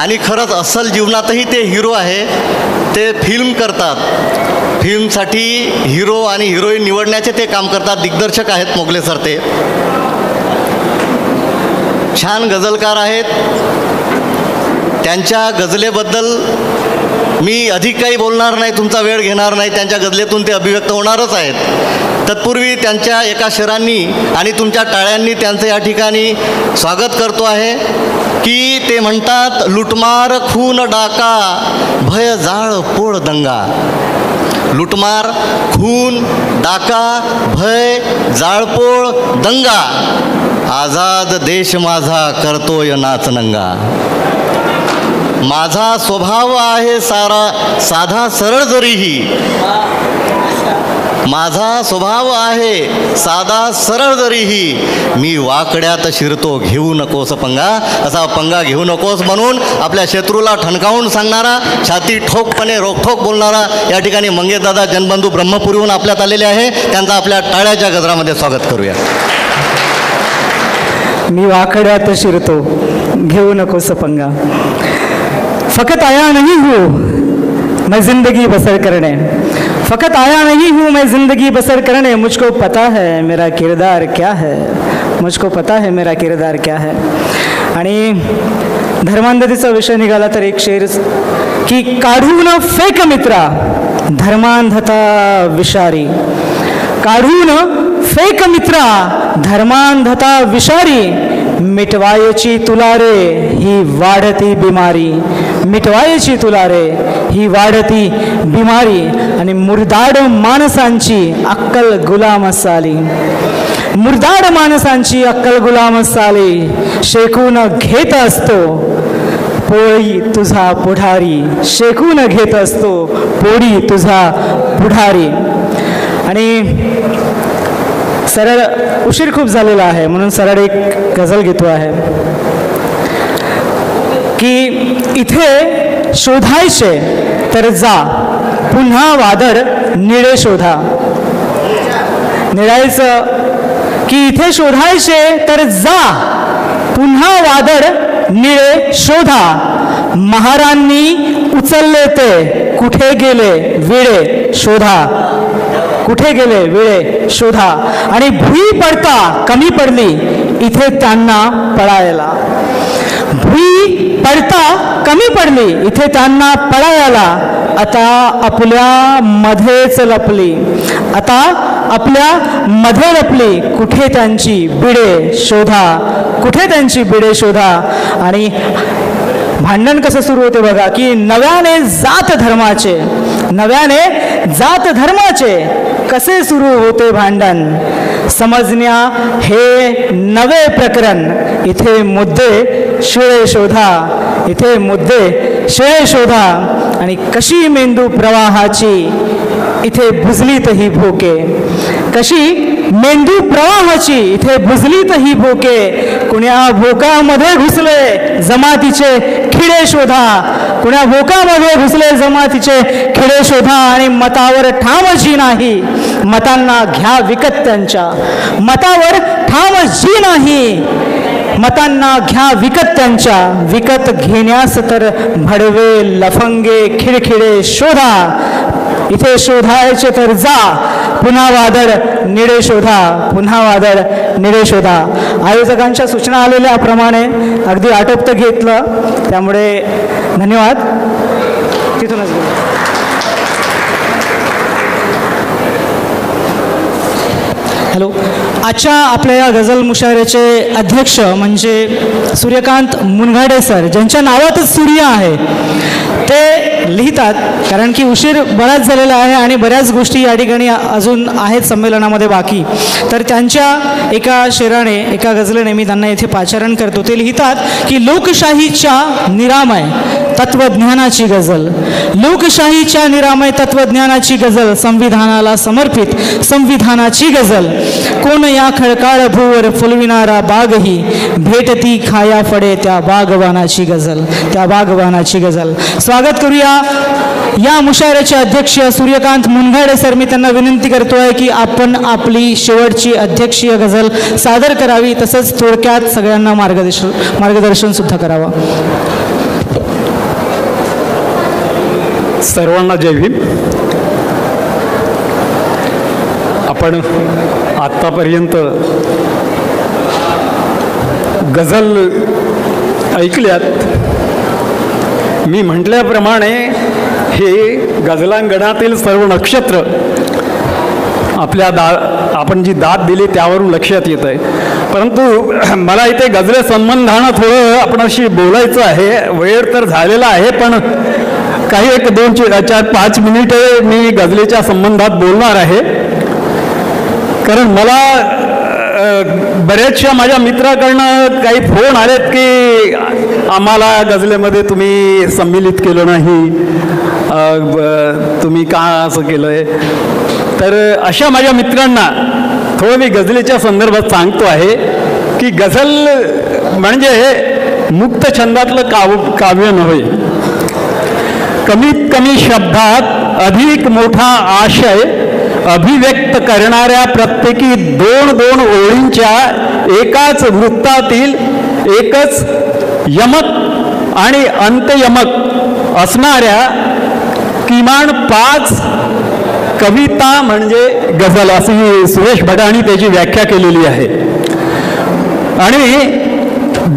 आणि खरंच अस्सल जीवनातही ते हिरो आहे. ते फिल्म करतात, फिल्मसाठी हिरो आणि हिरोईन निवडण्याचे ते काम करतात. दिग्दर्शक आहेत मोगले सर, ते छान गझलकार आहेत. त्यांच्या गझलेबद्दल मी अधिक काही बोलणार नाही, तुमचा वेळ घेणार नाही. त्यांच्या गझलेतून ते अभिव्यक्त होणारच आहेत. तत्पूर्वी त्यांच्या एका शेरांनी आणि तुमच्या टाळ्यांनी त्यांचं या ठिकाणी स्वागत करतो आहे की ते म्हणतात, लुटमार खून डाका भय जाळ पोळ दंगा, लुटमार खून डाका भय जाळपोळ दंगा, आझाद देश माझा करतोय नाचनंगा, माझा स्वभाव आहे साधा सरळ जरीही, माझा स्वभाव आहे साधा सरळ जरीही, मी वाकड्यात शिरतो घेऊ नकोस पंगा. असा पंगा घेऊ नकोस म्हणून आपल्या शत्रूला ठणकावून सांगणारा, छाती ठोकपणे रोखठोक बोलणारा या ठिकाणी मंगेशदादा जनबंधू ब्रह्मपुरीहून आपल्यात आलेले आहे. त्यांचा आपल्या टाळ्याच्या गजरामध्ये स्वागत करूया. मी वाकड्यात शिरतो घेऊ नकोस पंगा, फकत आया नहीं हूँ मैं जिंदगी बसर करने, फकत आया नहीं हूँ मैं ज़िंदगी बसर करने, मुझको पता है मेरा किरदार क्या है, मुझको पता है मेरा किरदार क्या है. आणि धर्मांधतेचा विषय निघाला तर एक शेर की काढून फेक मित्रा धर्मांधता विषारी, काढून फेक मित्रा धर्मांधता विषारी, मिटवायची तुला रे ही वाढती बिमारी, मिटवायची तुला रे ही वाढती बिमारी. आणि मुर्दाड माणसांची अक्कल गुलाम साली, मुर्दाड माणसांची अक्कल गुलाम साली. शेकून घेत असतो पोळी तुझा पुढारी, शेकून घेत असतो पोळी तुझा पुढारी. आणि सरळ उशीर खूप झालेला आहे म्हणून सरळ एक गझल घेतो आहे की इथे शोधायचे तर जा पुन्हा वादळ निळे शोधा. निळायचं की इथे शोधायचे तर जा पुन्हा वादळ निळे शोधा. महारांनी उचलले ते कुठे गेले विळे शोधा, कुठे गेले विळे शोधा. आणि भुई पडता कमी पडली इथे त्यांना पळायला, भुई पडता कमी पडली इथे त्यांना पळायला. आता आपल्या मध्येच लपली, आता आपल्या मध्ये लपली कुठे त्यांची बिडे शोधा, कुठे त्यांची बिडे शोधा. आणि भांडण कसं सुरू होते बघा की नव्याने जात धर्माचे, नव्याने जात धर्माचे कसे सुरू होते भांडण. समजण्या हे नवे प्रकरण इथे मुद्दे शिळे शोधा, इथे मुद्दे शिळे शोधा. आणि कशी मेंदू प्रवाहाची इथे बुजलीत ही भोके, कशी मेंदू प्रवाहाची इथे बुजलीत ही भोके. कुण्या भोकामध्ये घुसले जमातीचे खिळे शोधा, कुण्या भोकामध्ये घुसले जमातीचे खिळे शोधा. आणि मतावर ठाम जी नाही मतांना घ्या विकत त्यांच्या, मतावर ठाम जी नाही मतांना घ्या विकत त्यांच्या. विकत घेण्यास तर भडवे लफंगे खिळखिळे शोधा. इथे शोधायचे तर जा पुन्हा वादळ निळे शोधा, पुन्हा वादळ निळे शोधा. आयोजकांच्या सूचना आलेल्याप्रमाणे अगदी आटोपतं घेतलं, त्यामुळे धन्यवाद. तिथूनच बोलू. हॅलो. आजच्या आपल्या या गझल मुशायऱ्याचे अध्यक्ष म्हणजे सूर्यकांत मुनघाडे सर, ज्यांच्या नावातच सूर्य आहे. ते लिहितात कारण की उशीर बराच झालेला आहे आणि बऱ्याच गोष्टी या ठिकाणी अजून आहेत संमेलनामध्ये बाकी. तर त्यांच्या एका शेराने, एका गझलेने मी त्यांना इथे पाचारण करतो. ते लिहितात की लोकशाहीच्या निरामय तत्वज्ञानाची गझल, लोकशाहीच्या निरामय तत्वज्ञानाची गझल, संविधानाला समर्पित संविधानाची गझल. कोण या खळकाळ भूवर फुलविणारा बागही भेटती खाया फडे त्या बागवानाची गझल, त्या बागवानाची गझल. स्वागत करूया या मुशायऱ्याचे अध्यक्ष सूर्यकांत मुनघाडे सर. मी त्यांना विनंती करतोय की आपण आपली शेवटची अध्यक्षीय गझल सादर करावी, तसंच थोडक्यात सगळ्यांना मार्गदर्शन सुद्धा करावं. सर्वांना जय भीम. आपण आत्तापर्यंत गझल ऐकल्यात. मी म्हटल्याप्रमाणे हे गझलांगणातील सर्व नक्षत्र आपल्या आपण जी दाद दिली त्यावरून लक्षात येत आहे. परंतु मला इथे गझले संबंधानं थोडं आपणाशी बोलायचं आहे. वेळ तर झालेला आहे, पण काही 1-2-4-5 मिनिटे मी गझलेच्या संबंधात बोलणार आहे. कारण मला बऱ्याचशा माझ्या मित्राकडनं काही फोन आलेत की आम्हाला गझलेमध्ये तुम्ही सम्मिलित केलं नाही, तुम्ही का असं केलं आहे. तर अशा माझ्या मित्रांना थोडं मी गझलेच्या संदर्भात सांगतो आहे की गझल म्हणजे मुक्त छंदातलं काव्य नव्हे. कमीत कमी शब्दात अधिक मोठा आशय अभिव्यक्त करणाऱ्या प्रत्येकी 2-2 ओळींच्या एकाच वृत्तातील एकच यमक आणि अंत्ययमक असणाऱ्या किमान 5 कविता म्हणजे गझल, अशी सुरेश भटांनी त्याची व्याख्या केलेली आहे. आणि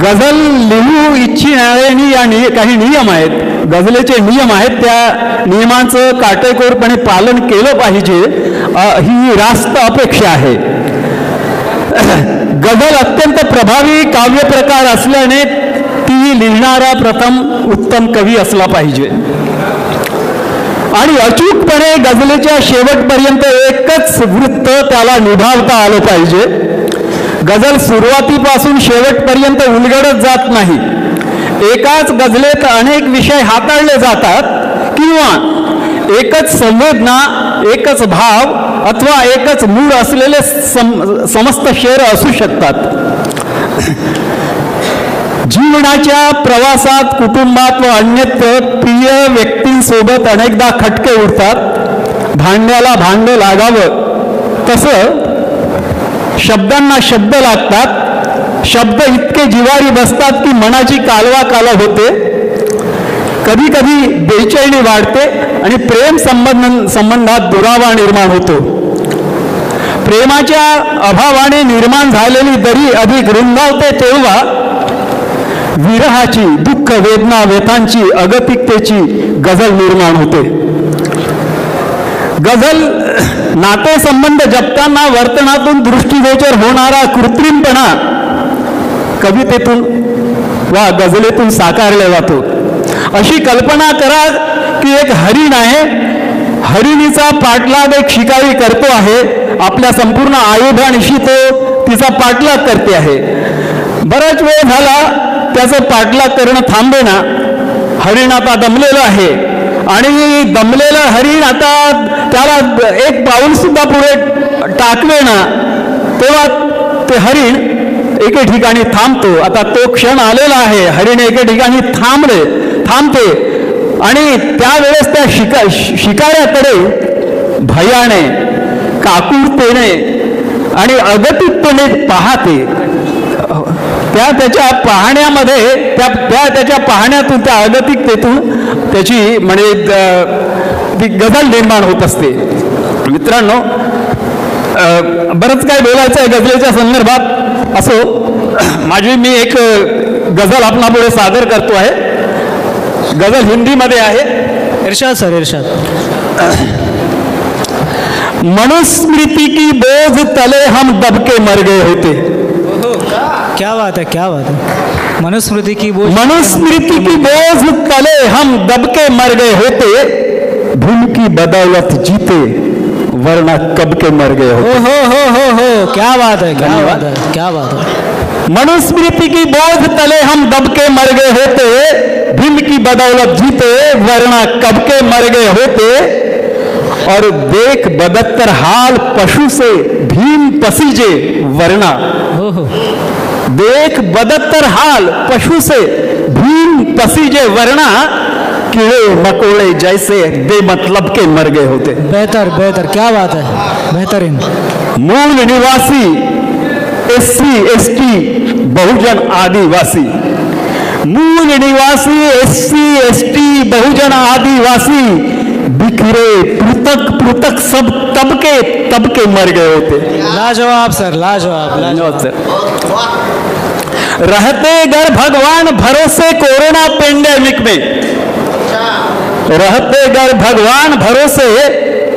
गझल लिहू इच्छिणाऱ्यांनी काही नियम आहेत, गझलेचे नियम आहेत. त्या नियमांचं काटेकोरपणे पालन केलं पाहिजे ही रास्त अपेक्षा आहे. गझल अत्यंत प्रभावी काव्यप्रकार असल्याने ती लिहिणारा प्रथम उत्तम कवी असला पाहिजे आणि अचूकपणे गझलेच्या शेवटपर्यंत एकच वृत्त त्याला निभावता आलं पाहिजे. गझल सुरुवातीपासून शेवटपर्यंत उलगडत जात नाही. एकाच गझलेत अनेक विषय हाताळले जातात किंवा एकच संवेदना, एकच भाव अथवा एकच मूळ असलेले समस्त शेर असू शकतात. जीवनाच्या प्रवासात, कुटुंबात व अन्यत्र प्रिय व्यक्तींसोबत अनेकदा खटके उडतात. भांड्याला भांडं लागावं तसं शब्दांना शब्द लागतात. शब्द इतके जिवारी बसतात की मनाची कालवा होते. कधी कधी बेचैनी वाढते आणि प्रेम संबंधात दुरावा निर्माण होतो. प्रेमाच्या अभावाने निर्माण झालेली दरी अधिक रुंदावते तेव्हा विरहाची, दुःख, वेदना, व्यथांची, अगतिकतेची गझल निर्माण होते. गझल नातेसंबंध जपताना वर्तनातून दृष्टीगोचर होणारा कृत्रिमपणा कवितेतून वा गझलेतून साकारला जातो. अशी कल्पना करा की एक हरिण आहे. हरिणीचा पाठलाग एक शिकारी करतो आहे. आपल्या संपूर्ण आयुधानिशी तो तिचा पाठलाग करते आहे. बराच वेळ झाला त्याचं पाठलाग करणं थांबेना. हरिण आता दमलेलं आहे आणि दमलेलं हरिण आता त्याला एक पाऊल सुद्धा पुढे टाकवेना. तेव्हा ते हरिण एके ठिकाणी थांबतो. आता तो क्षण आलेला आहे. हरिण एके ठिकाणी थांबते आणि त्यावेळेस त्या शिकाऱ्याकडे भयाने, काकुरतेने आणि अगतिकतेने पाहते. त्याच्या पाहण्यामध्ये त्याच्या पाहण्यातून, त्या अगतिकतेतून त्याची म्हणजे ती गझल निर्माण होत असते. मित्रांनो, बरंच काय बोलायचं आहे गझलेच्या संदर्भात. असो, मी एक गझल आपणापुढे सादर करतो आहे. गझल हिंदीमध्ये आहे. इरशाद सर, इरशाद. मनुस्मृति की बोझ तले हम दबके मर गए होते. क्या बात है, क्या बात है. मनुस्मृति की बोझ तले हम दबके मर गए होते. भूल की बदौलत जीते वरना कब के मर गए होते. हो, क्या बात है, क्या बात है, क्या बात है. मनुस्मृति की बोझ तले हम दबके मर गए होते. भीम की बदौलत जीते वरना कब के मर गए होते. और देख बदत्तर हाल पशु से भीम पसीजे वरना. देख बदत्तर हाल पशु से भीम पसीजे वरना कीड़े मकोड़े जैसे बेमतलब के मर गए होते. बेहतर, क्या बात है, बेहतरीन. मूल निवासी SC ST बहुजन आदिवासी. मूल निवासी SC ST बहुजन आदिवासी बिखरे पृथक सब तबके मर गए होते. लाजवाब सर, लाजवाब सर. रहते घर भगवान भरोसे कोरोना पेंडेमिक में. रहते घर भगवान भरोसे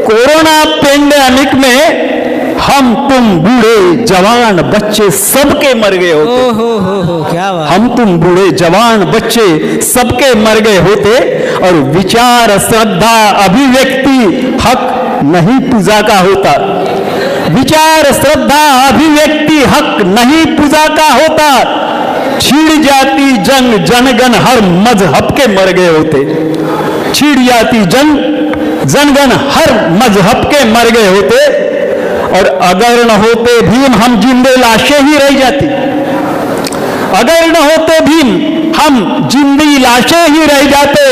कोरोना पेंडेमिक में हम तुम बूढ़े जवान बच्चे सबके मर गए होते. हो, क्या बात. हम तुम बूढ़े जवान बच्चे सबके मर गए होते. और विचार, श्रद्धा, अभिव्यक्ति हक नहीं पूजा का होता. विचार, श्रद्धा, अभिव्यक्ति हक नहीं पूजा का होता. छिड़ जाती जंग जनगण हर मजहब के मर गए होते. छिड़ जाती जंग जनगण हर मजहब के मर गए होते. और अगर न होते भीम हम जिंदे लाशें ही रह जाती. अगर न होते भीम हम जिंदी लाशें ही रह जाते.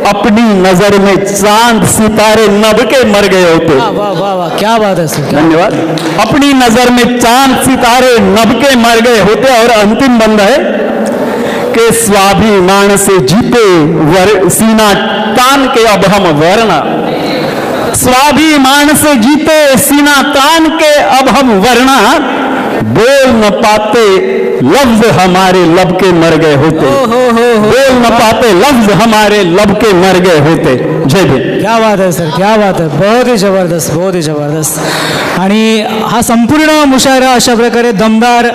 अपनी नजर में चांद सितारे नभ के मर गए होते. वाह वाह वाह, क्या बात है सर, धन्यवाद. अपनी नजर में चांद सितारे नभ के मर गए होते. और अंतिम बंद है कि स्वाभिमान से जीते सीना तान के अब हम वरना. स्वाभिमान से जीते सीना तान के अब हम वरना बोल न पाते लफ्ज हमारे लब के मर गए होते, बोल न पाते लफ्ज हमारे लब के मर गए होते. जय भीम. क्या बात आहे सर, क्या बात आहे. बहुत ही जबरदस्त, बहुत ही जबरदस्त. आणि हा संपूर्ण मुशायरा अशा प्रकारे दमदार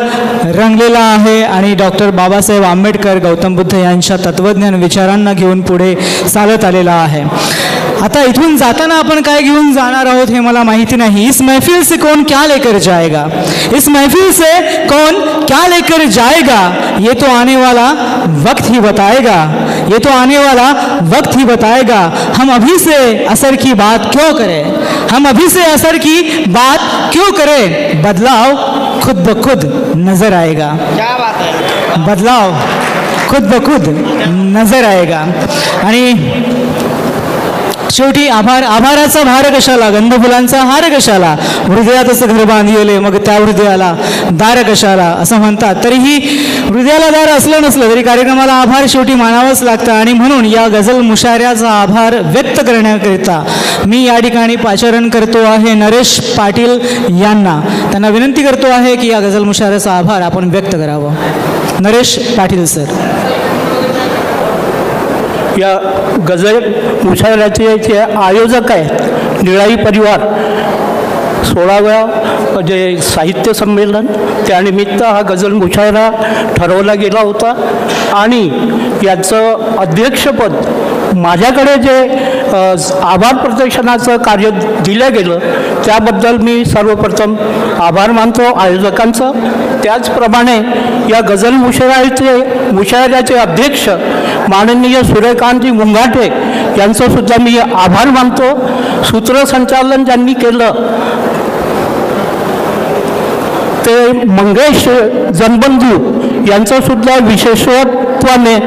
रंगलेला आहे आणि डॉक्टर बाबासाहेब आंबेडकर गौतम बुद्ध यांच्या तत्वज्ञान विचारांना घेऊन पुढे चालत आलेला आहे. आता इथून जाताना आपण काय घेऊन जाणार आहोत हे मला माहिती नाही. इस महफिल से कौन क्या लेकर जाएगा, इस महफिल से कौन क्या लेकर जाएगा, ये तो आने वाला वक्त ही बताएगा, ये तो आने वाला वक्त ही बताएगा. हम अभी से असर की बात क्यों करें, हम अभी से असर की बात क्यों करें. बदलाव खुद ब खुद नजर आएगा. क्या बात है. बदलाव खुद ब खुद नजर आएगा. आणि शेवटी आभाराचा भार कशाला, गंधफुलांचा हार कशाला, हृदयातच घर बांधिले मग त्या हृदयाला दार कशाला असं म्हणतात. तरीही हृदयाला दार असलं नसलं तरी कार्यक्रमाला आभार शेवटी मानावंच लागतं. आणि म्हणून या गझल मुशायऱ्याचा आभार व्यक्त करण्याकरिता मी या ठिकाणी पाचारण करतो आहे नरेश पाटील यांना. त्यांना विनंती करतो आहे की या गझल मुशायऱ्याचा आभार आपण व्यक्त करावं. नरेश पाटील सर. या गझल मुशायऱ्याचे जे आयोजक आहेत निळाई परिवार, 16व्या जे साहित्य संमेलन त्यानिमित्त हा गझल मुशायरा ठरवला गेला होता आणि याचं अध्यक्षपद माझ्याकडे जे आभार प्रदर्शनाचं कार्य दिलं गेलं त्याबद्दल मी सर्वप्रथम आभार मानतो आयोजकांचं. त्याचप्रमाणे या गझल मुशायऱ्याचे अध्यक्ष माननीय सूर्यकांतजी मुंगाटे यांचंसुद्धा मी आभार मानतो. सूत्रसंचालन ज्यांनी केलं ते मंगेश जनबंधू यांचंसुद्धा विशेषत्वाने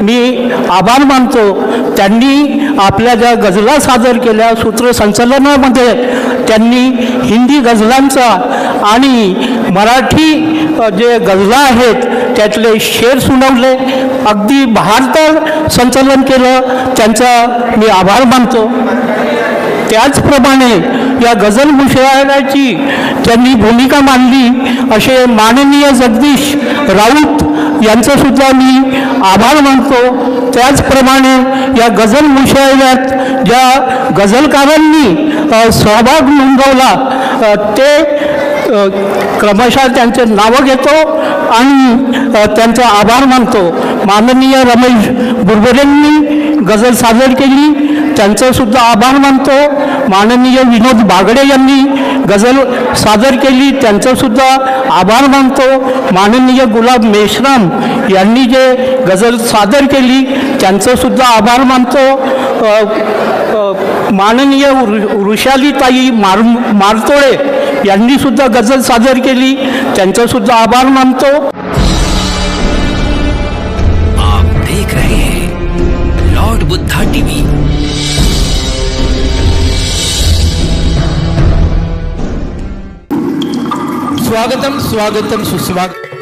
मी आभार मानतो. त्यांनी आपल्या ज्या गझला सादर केल्या सूत्रसंचालनामध्ये त्यांनी हिंदी गझलांचा आणि मराठी जे गझला आहेत त्यातले शेर सुनावले, अगदी बहारदार संचालन केलं, त्यांचा मी आभार मानतो. त्याचप्रमाणे या गझल मुशायऱ्याची ज्यांनी भूमिका मांडली असे माननीय जगदीश राऊत यांचंसुद्धा मी आभार मानतो. त्याचप्रमाणे या गझल मुशायऱ्यात ज्या गझलकारांनी सहभाग नोंदवला ते क्रमशः त्यांचे नावं घेतो आणि त्यांचा आभार मानतो. माननीय रमेश बुरबरेंनी गझल सादर केली, त्यांचंसुद्धा आभार मानतो. माननीय विनोद बागडे यांनी गझल सादर केली, त्यांचंसुद्धा आभार मानतो. माननीय गुलाब मेश्राम यांनी जे गझल सादर केली त्यांचंसुद्धा आभार मानतो. माननीय वृषालीताई मारतोळे यांनी सुद्धा गझल सादर केली, त्यांचंसुद्धा आभार मानतो. आप देख रहे हैं लॉर्ड बुद्धा टीवी. स्वागतम स्वागतम सुस्वागतम.